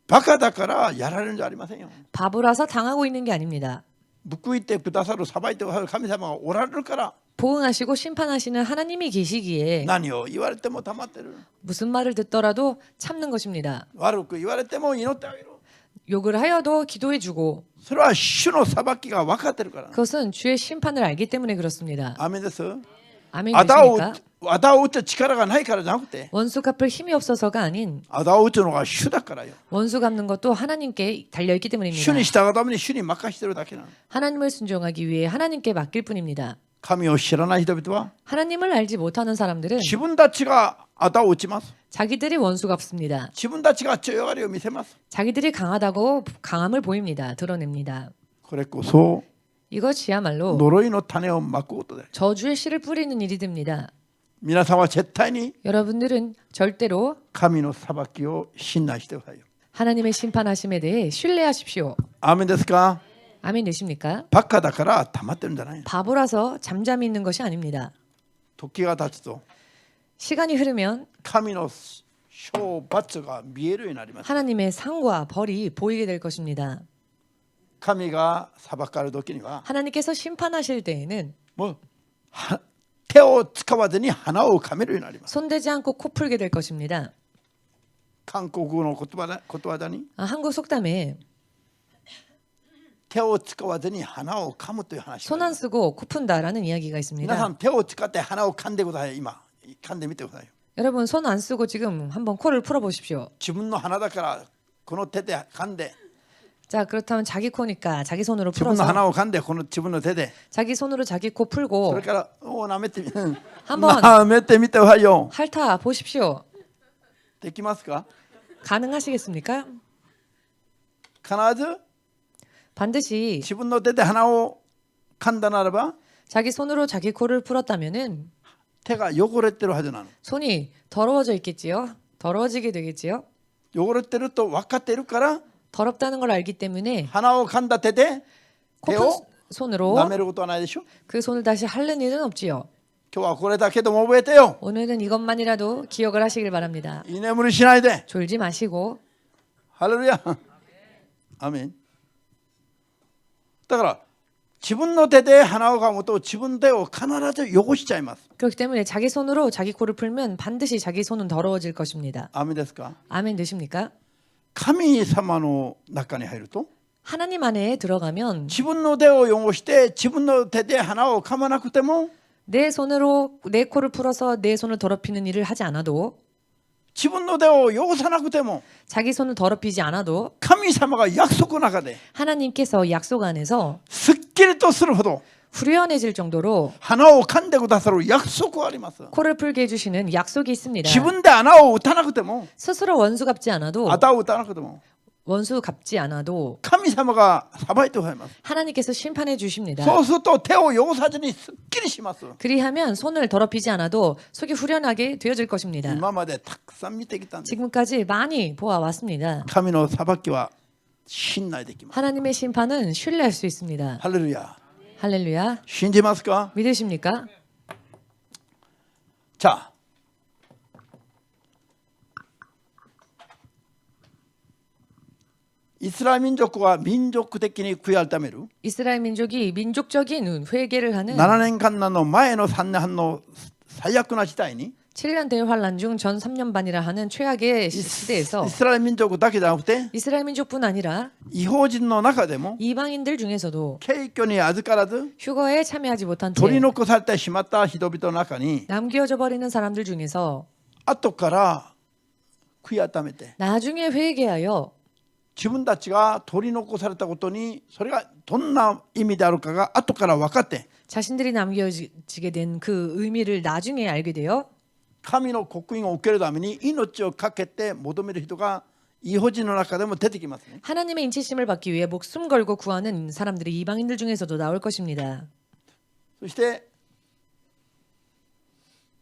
バカだからやられるんじゃありませんよ。 바보라서 당하고 있는 게 아닙니다. 報いてくださる裁いてくださる神様がおられるから 보응하시고 심판하시는 하나님이 계시기에 何を言われても黙ってる。 무슨 말을 듣더라도 참는 것입니다. 悪く言われても祈ってあげる。 욕을 하여도 기도해주고 それは主の裁きが分かってるから。 그것은 주의 심판을 알기 때문에 그렇습니다. アーメンです。 아멘 あだを 되십니까? あだを打つ力がないからじゃなくて 원수 갚을 힘이 없어서가 아닌 あだを打つのが主だからよ。 원수 갚는 것도 하나님께 달려있기 主 때문입니다. に従うために主に任してるだけなの。 하나님을 순종하기 위해 하나님께 맡길 뿐입니다. 神を知らない人々は 하나님을 알지 못하는 사람들은 自分たちがあだを打ちます。 자기들이 원수 갚습니다. 自分たちが強がりを見せます。 자기들이 강하다고 강함을 보입니다. 드러냅니다. これこそ 이것이야말로 呪いの種をまくことで、 저주의 씨를 뿌리는 일이 됩니다. 皆さんは絶対に 여러분들은 절대로 神の裁きを信頼してくださいよ。 하나님의 심판하심에 대해 신뢰하십시오. アーメンですか。 아멘 되십니까? バカだから黙ってるんじゃないの。 바보라서 잠잠히 있는 것이 아닙니다. 時が経つと 시간이 흐르면 神の賞罰が見えるようになります。 하나님의 상과 벌이 보이게 될 것입니다. 神が裁かれる時には 하나님께서 심판하실 때에는 もう手を使わずに鼻をかめるようになります。 손대지 않고 코 풀게 될 것입니다. 韓国語のことわざに 한국 속담에 手を使わずに鼻をかむという話があ 손 りま 안 す。 쓰고 코 푼다라는 이야기가 皆さ 있습니다. ん手を使って鼻を噛んでください。今噛んでみてください。 여러분 손 안 쓰고 지금 한번 코를 풀어 보십시오. 自分の鼻だからこの手で噛んで 자, 그렇다면 자기 코니까 자기 손으로 自分の 풀어서 鼻を噛んでこの自分の手で 자기 손으로 자기 코 そ 풀고 れから舐めてみ한번 舐めてみてくださいよ。 핥아 보십시오. できますか？ 가능하시겠습니까? 必ず 반드시 自分の手で鼻を噛んだならば 자기 손으로 자기 코를 풀었다면은 手が汚れてるはずなの。 손이 더러워져 있겠지요. 더러워지게 되겠지요. 汚れてると分かっているから 더럽다는 걸 알기 때문에 鼻を噛んだ手で 코 手 푼 を 손으로 舐めることはないでしょ。 그 손을 다시 핥는 일은 없지요. 今日はこれだけでも覚えてよ。 오늘은 이것만이라도 기억을 하시길 바랍니다. 居眠りしないで。 졸지 마시고 ハレルヤ。アメン。だから自分の手で鼻を噛むと自分の手を必ず汚しちゃいます。 그렇기 때문에 자기 손으로 자기 코를 풀면 반드시 자기 손은 더러워질 것입니다. アメンですか？ 아멘 되십니까? 神様の中に入ると 하나님 안에 들어가면 自分の手を汚して自分の手で鼻を噛まなくても 내 손으로 내 코를 풀어서 내 손을 더럽히는 일을 하지 않아도 自分の手を汚さなくても 자기 손을 더럽히지 않아도 神様が約束の中で 하나님께서 약속 안에서 すっきりとするほど 후련해질 정도로 鼻を噛んでくださる約束があります。 코를 풀게 해주시는 약속이 있습니다. 自分で穴を打たなくても 스스로 원수 갚지 않아도 穴を打たなくても 원수 갚지 않아도 神様が裁いてくださいます。 하나님께서 심판해 주십니다. そうすると手を汚さずにすっきりします。 그리하면 손을 더럽히지 않아도 속이 후련하게 되어질 것입니다. 今までたくさん見てきたんです。 지금까지 많이 보아왔습니다. 神の裁きは信頼できます。 하나님의 심판은 신뢰할 수 있습니다. ハレルヤ。 할렐루야. 信じますか？ 믿으십니까? 자, 이스라엘 민족과 민족的に悔い改める 이스라엘 민족이 민족적인 회개를 하는 7年間の前の3年半の最悪な時代に 7년 대환란 중 전 3년 반이라 하는 최악의 시대에서 イスラエル民族だけじゃなくて 이스라엘 민족뿐 아니라 異邦人の中でも 이방인들 중에서도 敬虚に預からず 휴거에 참여하지 못한 채 取り残されてしまった人々の中に 남겨져 버리는 사람들 중에서 後から悔い改めて 나중에 회개하여 自分たちが取り残されたことにそれがどんな意味であるかが後から分かって 자신들이 남겨지게 된 그 의미를 나중에 알게 되어 神の刻印を受けるために命を懸けて求める人が異邦人の中でも出てきますね。 하나님의 인치심을 받기 위해 목숨 걸고 구하는 사람들이 이방인들 중에서도 나올 것입니다. そして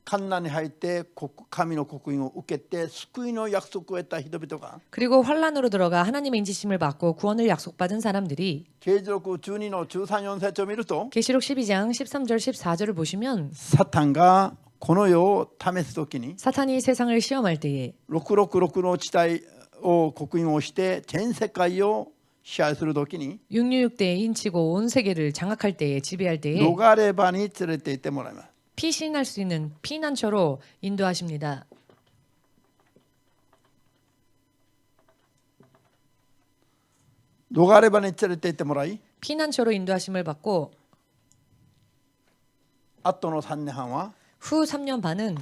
カナンに入って神の刻印を受けて救いの約束を得た人々が 그리고 환란으로 들어가 하나님의 인치심을 받고 구원을 약속받은 사람들이 啓示録12の13、14節を見ると 계시록 12장 13절 14절을 보시면 サタンがこの世を試すときに 사탄이 세상을 시험할 때에 666の地帯を刻印をして全世界を支配するときに 666대에 인치고 온 세계를 장악할 때에 지배할 때에 逃れ場に連れて行ってもらいます。 피신할 수 있는 피난처로 인도하십니다. 逃れ場に連れて行ってもらい 피난처로 인도하심을 받고 後の3年半は 후 3년 반은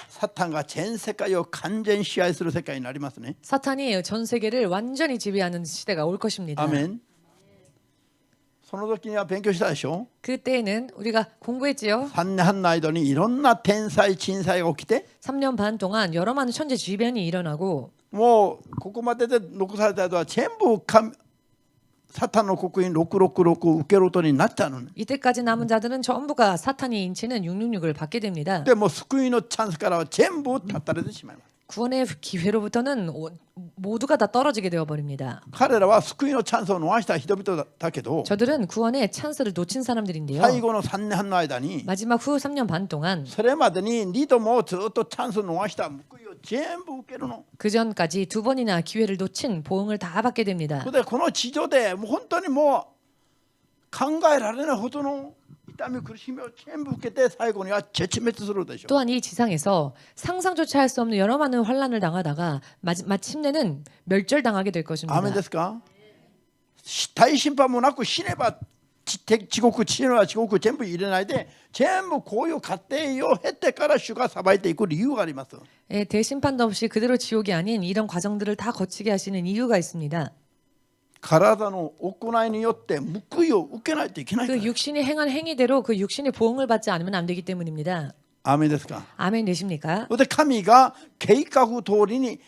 サタンが全世界を完全支配する世界になりますね。 사탄이 전 세계를 완전히 지배하는 시대가 올 것입니다. アメン。その時には勉強したでしょ。 그때는 우리가 공부했지요. 3年半の間にいろんな天災震災が起きて 3년 반 동안 여러 많은 천재지변이 일어나고 もうここまでで残された人は全部サタンの刻印666を受けることになったの。 이때까지 남은 자들은 전부가 사탄이 인치는 666을 받게 됩니다. でも救いのチャンスからは全部断たれてしまいます。 구원의 기회로부터는 모두가 다 떨어지게 되어 버립니다. 彼らは救いのチャンスを逃した人々だけど 저들은 구원의 찬스를 놓친 사람들인데요. 最後の3年半の間に 마지막 후 3년 반 동안 それまでに2度もずっとチャンスを逃した報いを全部受けるの。 그 전까지 2번이나 기회를 놓친 보응을 다 받게 됩니다. でこの地上でもう本当にもう考えられないほどの痛み苦しみを全部受けて最後には絶滅するでしょう。 또한 이 지상에서 상상조차 할 수 없는 여러 많은 환란을 당하다가 마침내는 멸절당하게 될 アーメン 것입니다. ですか？大審判もなく死ねば地獄死ねば地獄全部入れないで全部こういう過程を経てから主が裁いていく理由があります。 대심판도 없이 그대로 지옥이 아닌 이런 과정들을 다 거치게 하시는 이유가 있습니다. 体の行いによって報いを受けないといけないか 그 ら。 육신이 행한 행위대로 그 육신의 보응을 받지 않으면 안 되기 때문입니다. アーメンですか？ 아멘 되십니까? で神が計画通りに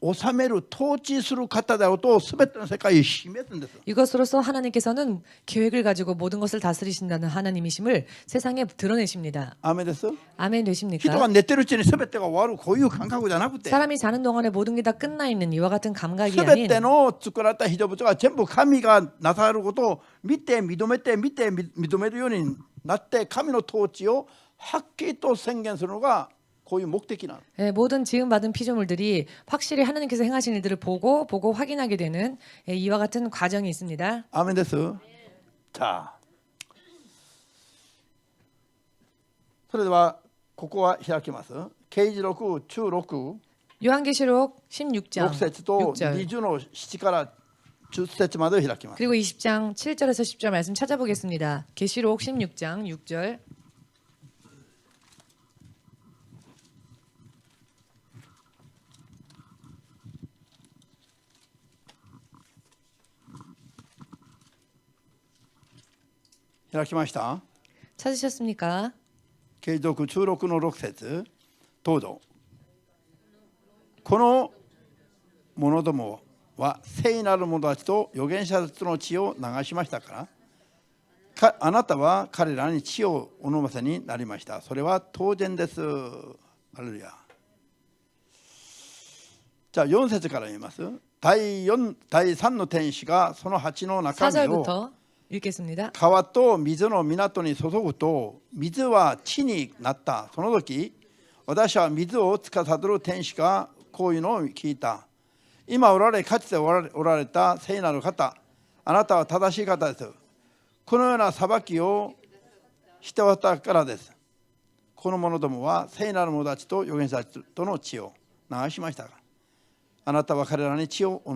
治める統治する方であると全ての世界を示すんです。 이것으로서 하나님께서는 계획을 가지고 모든 것을 다스리신다는 하나님이심을 세상에 드러내십니다. アーメンです。 아멘 人 되십니까? が寝てるうちに全てが終わるこういう感覚じゃなくて 사람이 자는 동안에 모든 게 다 끝나 있는 이와 같은 감각이 아닌 全ての作られた人々が全部神がなさることを見て認めて認めるようになって神の統治をはっきりと宣言するのがこういう目的なの。 모든 지음받은 피조물들이 확실히 하나님께서 행하신 일들을 보고 확인하게 되는 이와 같은 과정이 있습니다. アーメンです。さあそれではここは開きます。啓示録中6 요한계시록 16장 6節と 6절 20の7から10節までを開きます。 그리고 20장 7절에서 10절 말씀 찾아보겠습니다. 계시록 16장 6절.開きました。 찾으셨습니까? 啓示録中6の6節どうぞ。この者どもは聖なる者たちと預言者たちの血を流しましたからあなたは彼らに血をお飲ませになりました。それは当然です。ハレルヤ。じゃあ4節から言います。第3の天使がその鉢の中身を 4절부터 읽겠습니다. 川と水の港に注ぐと水は血になった。その時私は水を司る天使がこういうのを聞いた。今おられかつておられた聖なる方、あなたは正しい方です。このような裁きをしておったからです。この者どもは聖なる者たちと預言者たちとの血を流しましたが、あなたは彼らに血をお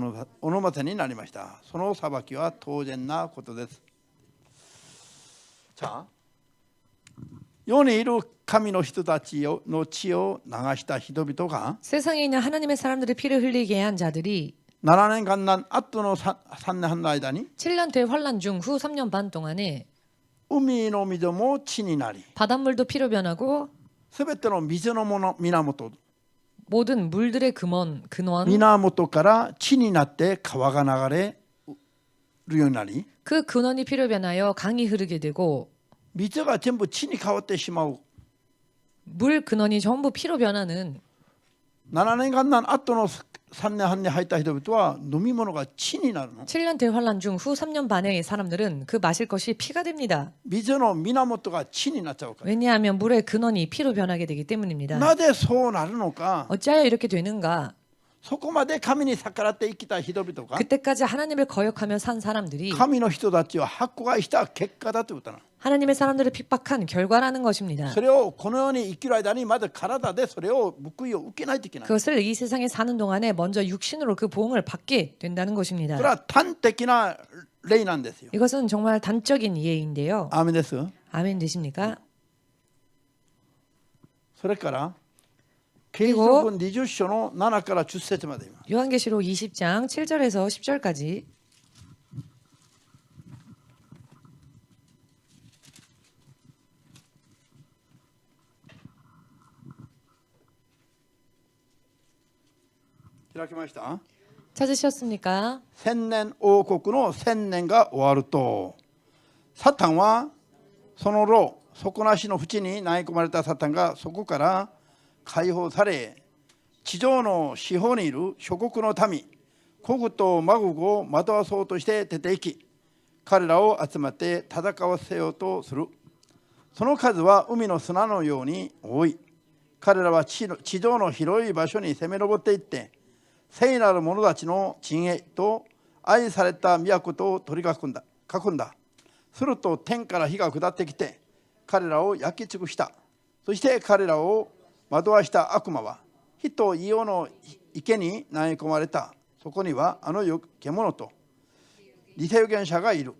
飲ませになりました。その裁きは当然なことです。자、世にいる神の人たちの血を流した人々が 세상에 있는 하나님의 사람들의 피를 흘리게 한 자들이 7年間の後の3年半の間に 7년 대환란 중 후 3년 반 동안에 海の水も血になり 바닷물도 피로 변하고 すべての水の源 모든 물들의 근원 源から血になって川が流れるようになり 그 근원이 피로 변하여 강이 흐르게 되고 水が全部血に変わってしまう 물 근원이 전부 피로 변하는 7年間の後の3年半に入った人々は飲み物が血になるの 7년 대환란 중 후 3년 반의 사람들은 그 마실 것이 피가 됩니다. 水の源が血になっちゃうから 왜냐하면 물의 근원이 피로 변하게 되기 때문입니다. なぜそうなるのか 어찌하여 이렇게 되는가? そこまで神に逆らって生きた人々が 그때까지 하나님을 거역하며 산 사람들이 神の人たちを迫害した結果だということなの 하나님의 사람들을 핍박한 결과라는 것입니다. それをこの世に生きる間にまず体でそれを報いを受けないといけない。 그것을 이 세상에 사는 동안에 먼저 육신으로 그 보응을 받게 된다는 これ 것입니다. は端的な例なんですよ。 이것은 정말 단적인 이해인데요. アーメンです。 아멘 되십니까? それから啓示録20章の7から10節まで。 요한계시록 20장 7절에서 10절까지 開きました。 찾으셨습니까? 千年王国の千年が終わると、サタンはその牢、底なしの淵に投げ込まれたサタンがそこから解放され、地上の四方にいる諸国の民、ゴグとマゴグを惑わそうとして出て行き、彼らを集まって戦わせようとする。その数は海の砂のように多い。彼らは地上の広い場所に攻め上っていって、聖なる者たちの陣営と愛された都と取り囲んだ。すると天から火が下ってきて、彼らを焼き尽くした。そして彼らを惑わした悪魔は、火と硫黄の池に投げ込まれた。そこにはあの獣と偽預言者がいる。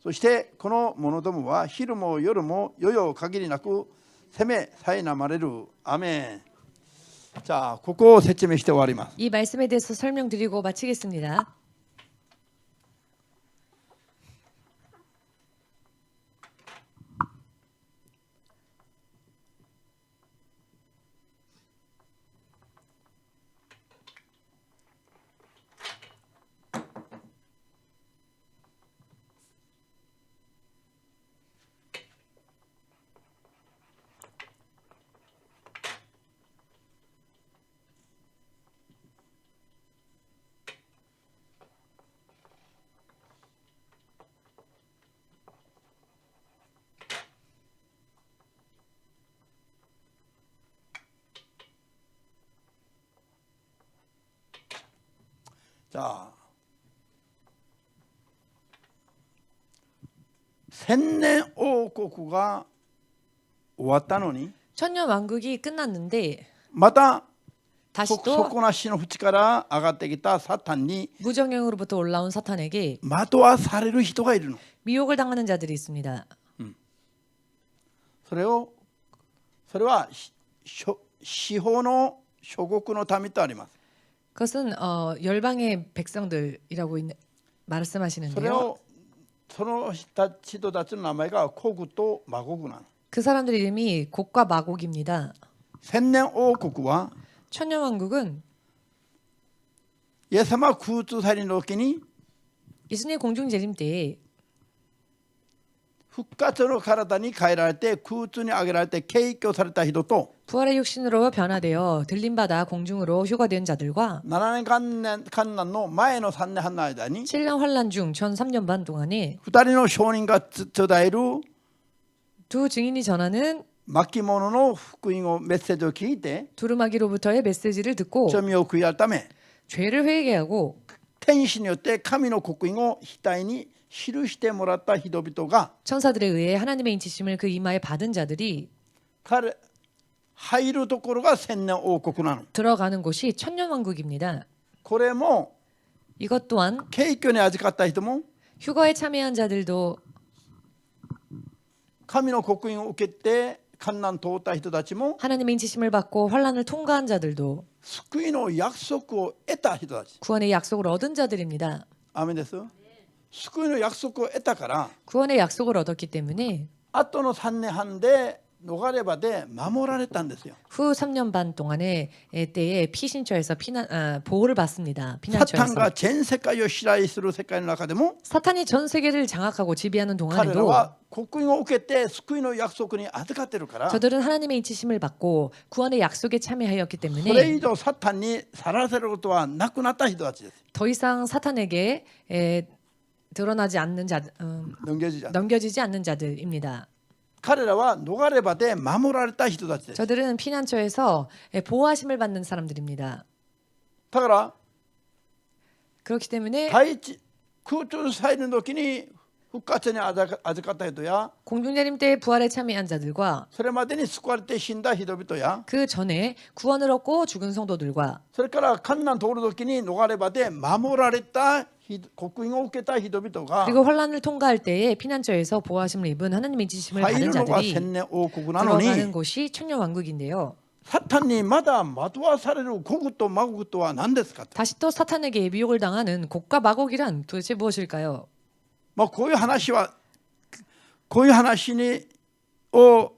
そしてこの者どもは昼も夜も夜々限りなく責め苛まれる。アメン。자、ここを説明して終わります。 이 말씀에 대해서 설명드리고 마치겠습니다. 자, 千年王国が終わったのに、 천년 왕국이 끝났는데 また 다시 또 底なしの淵から上がってきたサタンに 무정령으로부터 올라온 사탄에게 惑わされる人がいるの。 미혹을 당하는 자들이 있습니다. それは四方の諸国の民とあります。 그것은 열방의 백성들이라고 それ 말씀하시는데요. をその人たちの名前がゴグとマゴグなの。 그 사람들 이름이 곡과 마곡입니다. 千年王国は 천년 왕국은 イエス様が空中再臨の時に 예수님의 공중 재림 때에 復活の体に変えられて空中に上げられて敬居された人と 부활의 육신으로 변화되어 들림받아 공중으로 휴거된 자들과 7年間難の前の3年半の間に 7년 환란 중 전 3년 반 동안에 2人の証人が伝える 두 증인이 전하는 巻物の福音をメッセージを聞いて 두루마기로부터의 메시지를 듣고 罪を悔い改め 죄를 회개하고 天使によって神の刻印を額に記してもらった人々が 천사들에 의해 하나님의 인치심을 그 이마에 받은 자들이 彼入るところが千年王国なの。 들어가는 곳이 천년 왕국입니다. これも 이것 또한 敬虚に預かった人も 휴거에 참여한 자들도 神の刻印を受けて患難通った人たちも 하나님의 인치심을 받고 환란을 통과한 자들도 救いの約束を得た人たち。 구원의 약속을 얻은 자들입니다. アーメンです。救いの約束を得たから 구원의 약속을 얻었기 때문에 後の3年半で逃れ場で守られたんですよ。 후 3년 반 동안의 때에 피신처에서 보호를 받습니다. サタン 피난처에서 が全世界を支配する世界の中でも 사탄이 전 세계를 장악하고 지배하는 彼ら 동안에도 は刻印を受けて救いの約束に預かってるから 저들은 하나님의 인치심을 받고 구원의 약속에 참여하였기 それ 때문에 以上サタンにさらせることはなくなった人たちです。 더 이상 사탄에게 드러나지 않는 넘겨지지 않는 자들입니다. 彼らは逃れ場で守られた人たちです。 저들은 피난처에서 보호하심을 받는 사람들입니다. だから 그렇기 때문에 第一空中再臨の時に復活に預かった人や 공중재림 때 부활에 참여한 자들과 それまでに救われて死んだ人々や 그 전에 구원을 얻고 죽은 성도들과 それから患難通る時に逃れ場で守られた刻印を受けた人々が 그리고 환란을 통과할 때에 피난처에서 보호하심을 입은 하나님의 지심을 入 받은 るのが 자들이 千年王国なのに 들어가는 곳이 천년 왕국인데요. サタンにまだ惑わされるゴグとマゴグとは何ですかと。 다시 또 사탄에게 미혹을 당하는 곡과 마곡이란 도대체 무엇일까요? こういう話を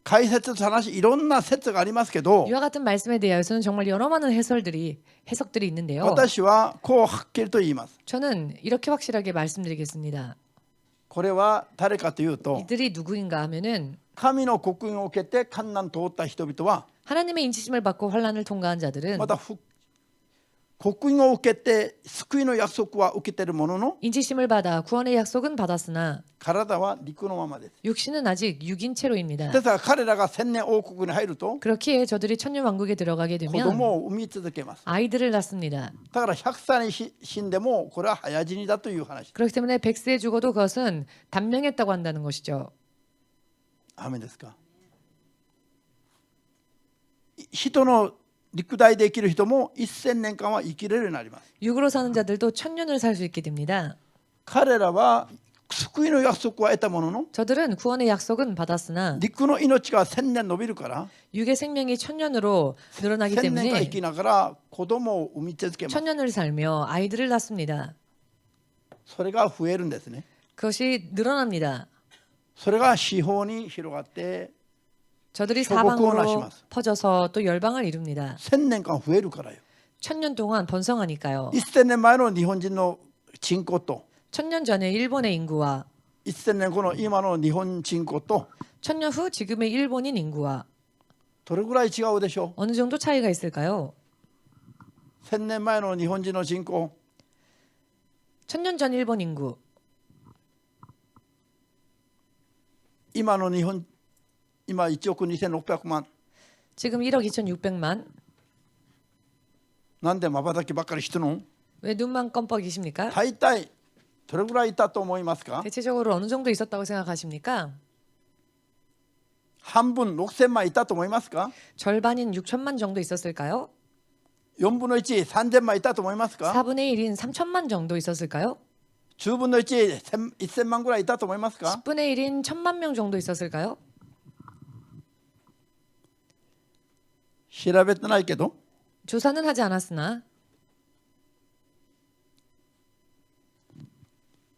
解説する話いろんな説がありますけど 이와 같은 말씀에 대해서는 정말 여러 많은 해석들이 있는데요. 私はこうはっきりと言います。 저는 이렇게 확실하게 말씀드리겠습니다. これは誰かというと 이들이 누구인가 하면은 神の刻印を受けて患難通った人々は 하나님의 인치심을 받고 환란을 통과한 자들은 また刻印を受けて救いの約束は受けているものの 인치심을 받아 구원의 약속은 받았으나 体は肉のままです。 육신은 아직 육인체로입니다. ですから彼らが千年王国に入ると 그렇기에 저들이 천년 왕국에 들어가게 子 되면 供を産み続けます。 아이들을 낳습니다. だから100歳に死んでもこれは早死にだという話。 그렇기 때문에 100세에 죽어도 그것은 단명했다고 한다는 것이죠. アメンですか。人の肉体で生きる人も1000年間は生きれるようになります。 육으로 사는 자들도 천년을 살 수 있게 됩니다. 彼らは救いの約束は得たものの 저들은 구원의 약속은 받았으나 肉の命が1000年伸びるから 육의 생명이 천년으로 늘어나기 1000年間 때문에 生きながら子供を産み続けます。 천년을 살며 아이들을 낳습니다. それが増えるんですね。 그것이 늘어납니다. それが四方に広がって 저들이 조국을 사방으로 나시마스. 퍼져서 또 열방을 이룹니다. 1000年間増えるからよ。 천년 동안 번성하니까요. 1000年前の日本人の人口と 천년 전에 일본의 인구와 1000年後の今の日本人口と 천년 후 지금의 일본인 인구와 どれぐらい違うでしょ 어느 정도 차이가 있을까요? う。1000年前の日本人の人口 천년 전 일본 인구, 今の日本今1億2600万 지금 1억 2,600만. なんで瞬きばっかりしてるの？ 왜 눈만 껌뻑이십니까? 大体どれぐらいいたと思いますか？ 대체적으로 어느 정도 있었다고 생각하십니까? 半分6000万いたと思いますか？ 절반인 6천만 정도 있었을까요? 4分の1 3000万いたと思いますか？ 4분의 1인 3천만 정도 있었을까요? 10分の1 1000万ぐらいいたと思いますか？ 10분의 1인 1천만 명 정도 있었을까요? 調べてないけど 조사는 하지 않았으나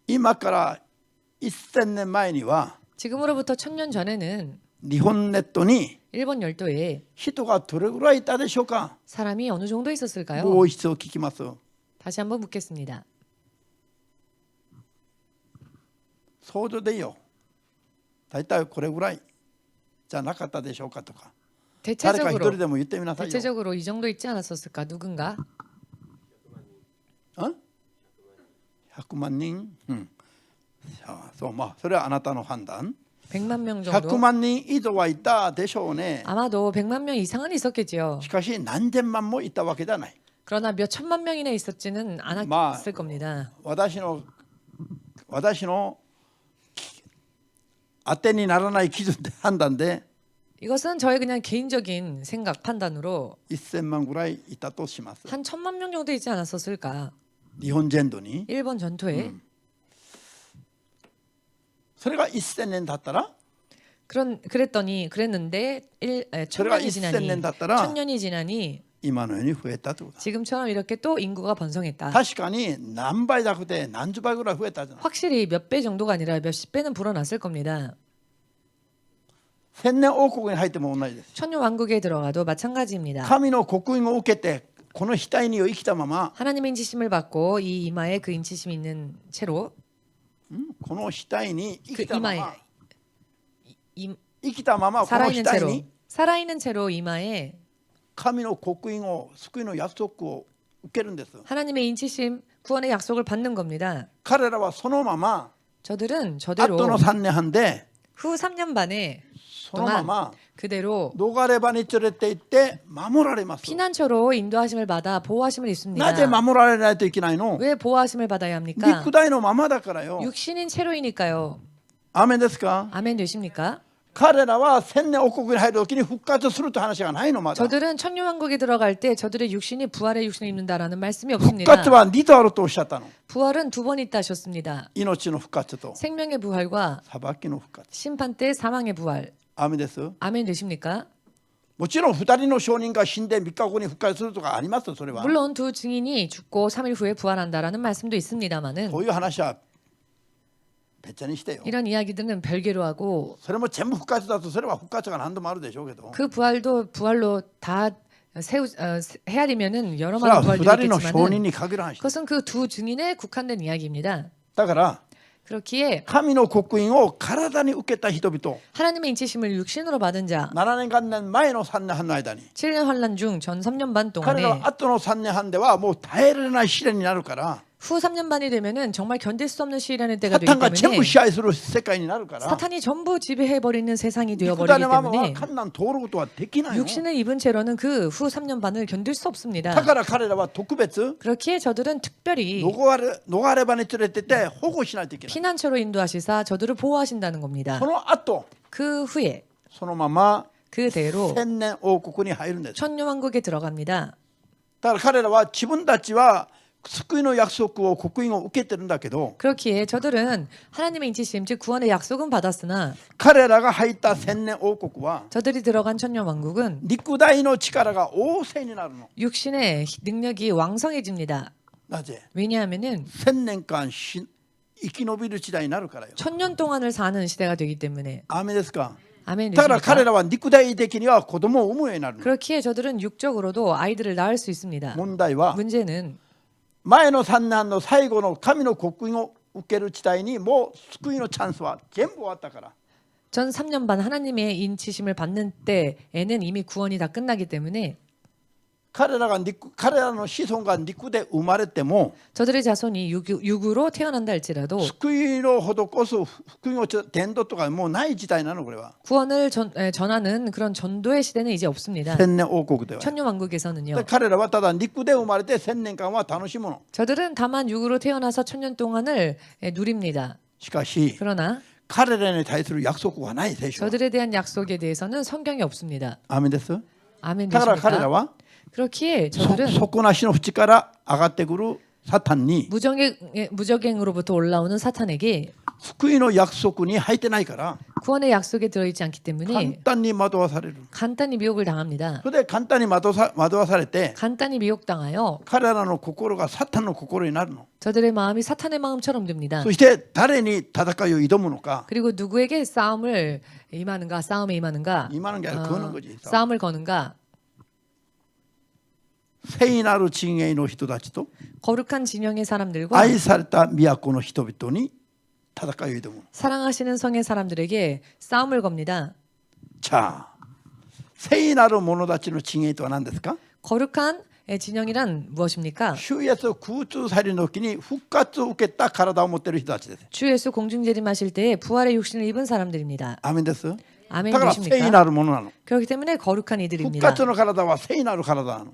今から1000年前には 지금으로부터 1000년 전에는 日本列島に 일본 열도에 人がどれぐらいいたでしょうか？ 사람이 어느 정도 있었을까요? もう一度聞きます。 다시 한번 묻겠습니다. 想像でいいよ。大体これぐらいじゃなかったでしょうかとか。誰か一人 대체적으로 でも言ってみなさいよ。 대체적으로 이 정도 있지 않았었을까? 누군가? 100万人、そうまあそれはあなたの判断。 100만 명 100 정도? 万人以上はいたでしょうね。 아마도 100만 명 이상은 있었겠지요. しかし何千万もいたわけじゃない。 그러나 몇 천만 명이나 있었지는 않았을 겁니다. 私の当てにならない基準で判断で 이것은 저의 그냥 개인적인 생각 판단으로 1000万ぐらいいたとします。 한 1000만 명 정도 있지 않았었을까? 日本全土に。 일본 전토에 それが1000年経ったら 그랬는데 それが 천년이 1000 지나니 年経ったら 천년이 지나니 今のように増えたということだ。 지금처럼 이렇게 또 인구가 번성했다. 確かに何倍じゃなくて何十倍ぐらい増えたじゃない。 확실히 몇 배 정도가 아니라 몇십 배는 불어났을 겁니다. 千年王国に入っても同じです。 천년 왕국에 들어가도 마찬가지입니다. 神の刻印を受けてこの額に生きたまま、 하나님의 인치심을 받고 이 이마에 그 인치심이 있는 채로 この額に生 그 きたま 이마에 ま 이, 生きたままこの 살아있는 額 채로 に 살아있는 채로 이마에 神の刻印を救いの約束を受けるんです。 하나님의 인치심 구원의 약속을 받는 겁니다. 彼らはそのまま 저들은 後 저대로 の3年半で 후 3년 반에 そのまま 그대로 逃れ場に連れて行って守られます。 피난처로 인도하심을 받아 보호하심을 입습니다. なぜ守られないといけないの？ 왜 보호하심을 받아야 합니까? 肉体のままだからよ。 육신인 채로이니까요. アーメンですか？ 아멘 되십니까? 彼らは千年王国に入るときに復活するという話がないのまだ。 저들은 천년왕국에 들어갈 때 저들의 육신이 부활의 육신을 입는다라는 말씀이 復 없습니다. 活は2度あるとおっしゃったの。 부활은 2번 있다 하셨습니다. 命の復活と 생명의 부활과 裁きの復活。 심판 때 사망의 부활. アーメンです。 아멘 되십니까? もちろん2人の証人が死んで3日後に復活するとかありますよ、それは。 물론 두 증인이 죽고 3일 후에 부활한다라는 말씀도 있습니다만은 そういう話は別にしてよ。 이런 이야기들은 별개로 하고 それも全部復活だとそれは復活が何度もあるでしょうけど、 그 부활도 부활로 다 헤아리면은 여러 それは 많은 2 부활도 人の証人 있겠지만은 に限る話。 그것은 그 두 증인에 국한된 이야기입니다. だから 그렇기에 神の刻印を体に受けた人々 하나님의 인치심을 육신으로 받은 자 7年間年前の3年半の間に 7년 환란 중 전 3년 반 彼の 동안에 後の3年半ではもう耐えられない試練になるから 후 3년 반이 되면은 정말 견딜 수 없는 시련의 때가 サ 되기 タンが全 때문에 部支配する世界になるから 사탄이 전부 지배해버리는 세상이 肉体 되어버리기 のままは 때문에 困難通ることはできないの 육신을 입은 채로는 그 후 3년 반을 견딜 수 없습니다. だから彼らは特別 그렇기에 저들은 특별히 逃れ場に連れてって保護しないといけない 피난처로 인도하시사 저들을 보호하신다는 겁니다. その後 그 후에 そのまま 그대로 千年王国に入るんです 천년왕국에 들어갑니다. だから彼らは自分たちは救いの約束を刻印を受けてるんだけど 그렇기에 저들은 하나님의 인치심 즉 구원의 약속은 받았으나 彼らが入った千年王国は 저들이 들어간 천년왕국은 肉体の力が旺盛になるの 육신의 능력이 왕성해집니다. なぜ 왜냐하면은 千年間生き延びる時代になるからよ 천년 동안을 사는 시대가 되기 때문에 アーメンですか 아멘 だから彼 되십니까? らは肉体的には子供を産むようになるの 그렇기에 저들은 육적으로도 아이들을 낳을 수 있습니다. 問題は 문제는 前の3年半の最後の神の刻印を受ける時代にもう救いのチャンスは全部終わったから 전 3년 반 하나님의 인치심을 받는 때에는 이미 구원이 다 끝나기 때문에 彼らの子孫が肉で生まれても 저들의 자손이 육으로 태어난다 할지라도 救いを施す福音を伝道とかもうない時代なのこれは 구원을 전하는 그런 전도의 시대는 이제 없습니다. 千年王国では 천년왕국에서는요. 彼らはただ肉で生まれて千年間は楽しむの 저들은 다만 육으로 태어나서 천년 동안을 누립니다. しかし 그러나 彼らに対する約束はない聖書は 저들에 대한 약속에 대해서는 성경이 없습니다. アーメンです 아멘 だから彼ら 되십니까? は 그렇기에 저들은 底なしの淵から上がってくるサタンに 무적행으로부터 올라오는 사탄에게 救いの約束に入ってないから 구원의 약속에 들어있지 않기 簡 때문에 単に惑わされる 간단히 미혹을 당합니다. それで簡単に惑わされて 간단히 미혹당하여 彼らの心がサタンの心になるの 저들의 마음이 사탄의 마음처럼 됩니다. そして誰に戦いを挑むのか 그리고 누구에게 싸움에 임하는가 今の게 아니라 거는 거지 싸움을 거는가 聖なる陣営の人たちと 거룩한 진영의 사람들과 愛された都の人々に戦いを挑む 사랑하시는 성의 사람들에게 싸움을 겁니다. 자聖なる者たちの陣営とは何ですか 거룩한 진영이란 무엇입니까? 主イエス空中祭りの時に復活を受けた体を持っている人たちです 주 예수 공중재림하실 때에 부활의 육신을 입은 사람들입니다. アーメンです 아멘 だから聖 되십니까? なるものなの 그렇기 때문에 거룩한 復 이들입니다. 活の体は聖なる体なの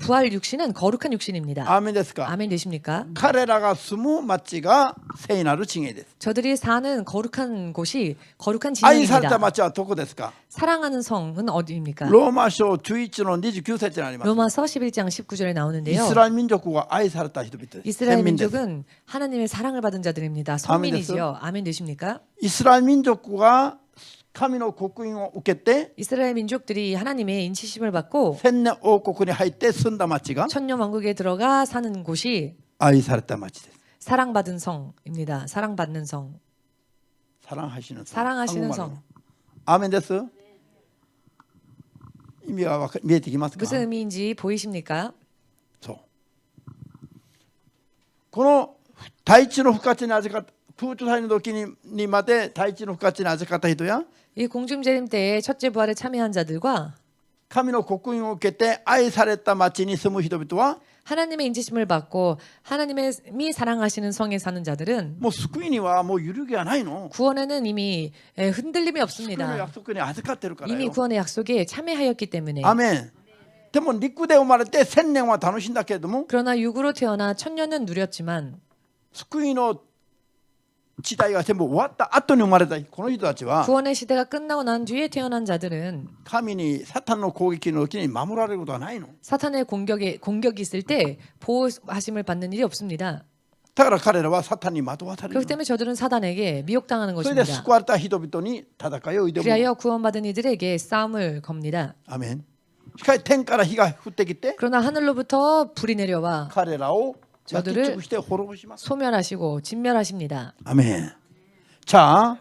부활 육신은 거룩한 육신입니다. アーメンですか 아멘 되십니까? 彼らが住む町が聖なる地形です 저들이 사는 거룩한 곳이 거룩한 愛された 진영입니다. 町はどこですか 사랑하는 성은 어디입니까? ローマ書11の29節にあります 로마서 11장 19절에 イ 나오는데요. スラエル民族は愛された人々です 이스라엘 先民です 민족은 하나님의 사랑을 받은 자들입니다. 성민이지요. 아멘 되십니까? イスラエル民族が神の刻印を受けて 이스라엘 민족들이 하나님의 인치심을 받고 千年王国に入って住んだ町が 천년 왕국에 들어가 사는 곳이 愛された町です 사랑받은 성입니다. 사랑받는 성. 사랑하시는 성 사랑하시는 한국말로. 성. アーメンです意味が見えてきますか 무슨 의미인지 보이십니까? そうこの大地の復活に預かった空中祭の時にまで大地の復活に預かった人や 이 공중재림 때에 첫째 부활에 참여한 자들과 神の刻印を受けて愛された町に住む人々は 하나님의 인치심을 받고 하나님의 사랑하시는 성에 사는 자들은 もう救いにはもう揺るぎがないの 구원에는 이미 흔들림이 救いの 없습니다. 約束に預かってるから 이미 よ 구원의 약속에 참여하였기 때문에 アメンでも肉で生まれて千年は楽しんだけれども 그러나 육으로 태어나 천년은 누렸지만 救いの時代が全部終わった後に生まれたこの人たちは 구원의 시대가 끝나고 난 뒤에 태어난 자들은 神にサタンの攻撃の時に守られることはないの 사탄의 공격이 있을 때 보호하심을 받는 일이 없습니다. だから彼らはサタンに惑わされる 그렇기 때문에 저들은 사단에게 미혹당하는 それで 것입니다. 救われた人々に戦いを挑む 그리하여 구원받은 이들에게 싸움을 겁니다. アメンしかし天から火が降ってきて 그러나 하늘로부터 불이 내려와 彼らを焼き 저들을 尽くして滅ぼします 소멸하시고 진멸하십니다. アメン자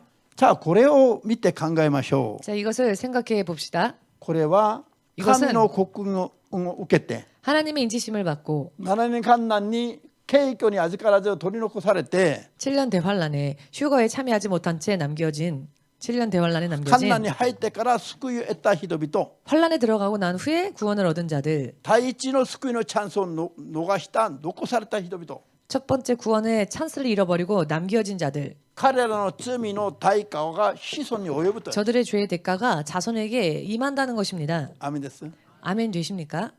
これを見て考えましょう 자, 이것을 생각해 봅시다. これは 이것은 神の刻印を受けて 하나님의 인치심을 받고 7年間難に景挙に預からず取り残されて 7년 대환란에 휴거에 참여하지 못한 채 남겨진 7년 대환란에 患 남겨진 難に入ってから救いを得た人々 환란에 들어가고 난 후에 구원을 얻은 자들, 第一の救いのチャンスを逃した残された人々 첫 번째 구원의 찬스를 잃어버리고 남겨진 자들, 彼らの罪の対価が子孫に及ぶと 저들의 죄의 대가가 자손에게 임한다는 것입니다. アーメンです 아멘 되십니까?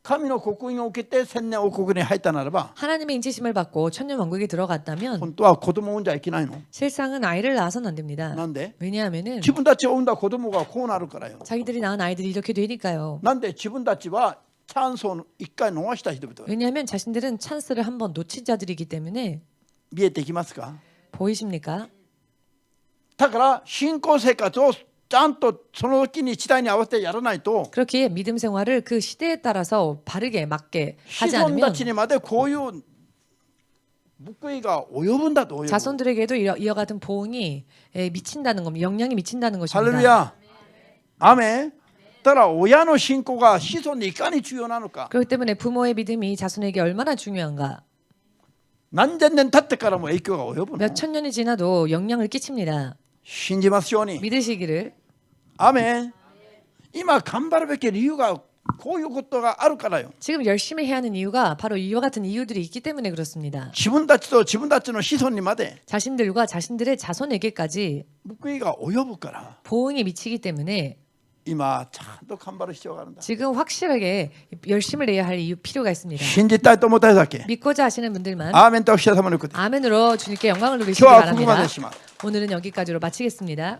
神の刻印を受けて千年王国に入ったならば 하나님의 인치심을 받고 천년왕국에 들어갔다면 本当は子供を産んじゃいけないの 실상은 아이를 낳아서는 안 됩니다. なんで 왜냐하면은 自分たちを産んだ子供がこうなるからよ 자기들이 낳은 아이들이 이렇게 되니까요. なんで自分たちはチャンスを一回逃した人々 왜냐하면 자신들은 찬스를 한번 놓친 자들이기 때문에 見えてきますか 보이십니까? だから信仰生活をちゃんとその時に時代に合わせてやらないと 그렇게 믿음 생활을 그 시대에 따라서 바르게 맞게 子 하지 孫 않으면 たちにまでこういう報いが及ぶんだと及ぶ 자손들에게도 이와 같은 보응이 미친다는 겁니다. 영향이 미친다는 ハレル 것입니다. ヤアメンだから親の信仰が子孫にいかに重要なのか 그렇기 때문에 부모의 믿음이 자손에게 얼마나 중요한가. 何千年経ってからも影響が及ぶの 몇 천 년이 지나도 영향을 끼칩니다. 信じますように 믿으시기를. アメン今頑張るべき理由がこういうことがあるからよ 지금 열심히 해야 하는 이유가 바로 이와 같은 이유들이 있기 때문에 그렇습니다. 自分たちと自分たちの子孫にまで 자신들과 자신들의 자손에게까지 報いが及ぶから 보응이 미치기 때문에 今ちゃんと頑張る必要があるんだ 지금 확실하게 열심을 내야 할 이유 필요가 있습니다. 信じたいと思っただけ 믿고자 하시는 분들만 アーメンとおっしゃる様のこと 아멘으로 주님께 영광을 今 누리시기 日はここまで 바랍니다. します 오늘은 여기까지로 마치겠습니다.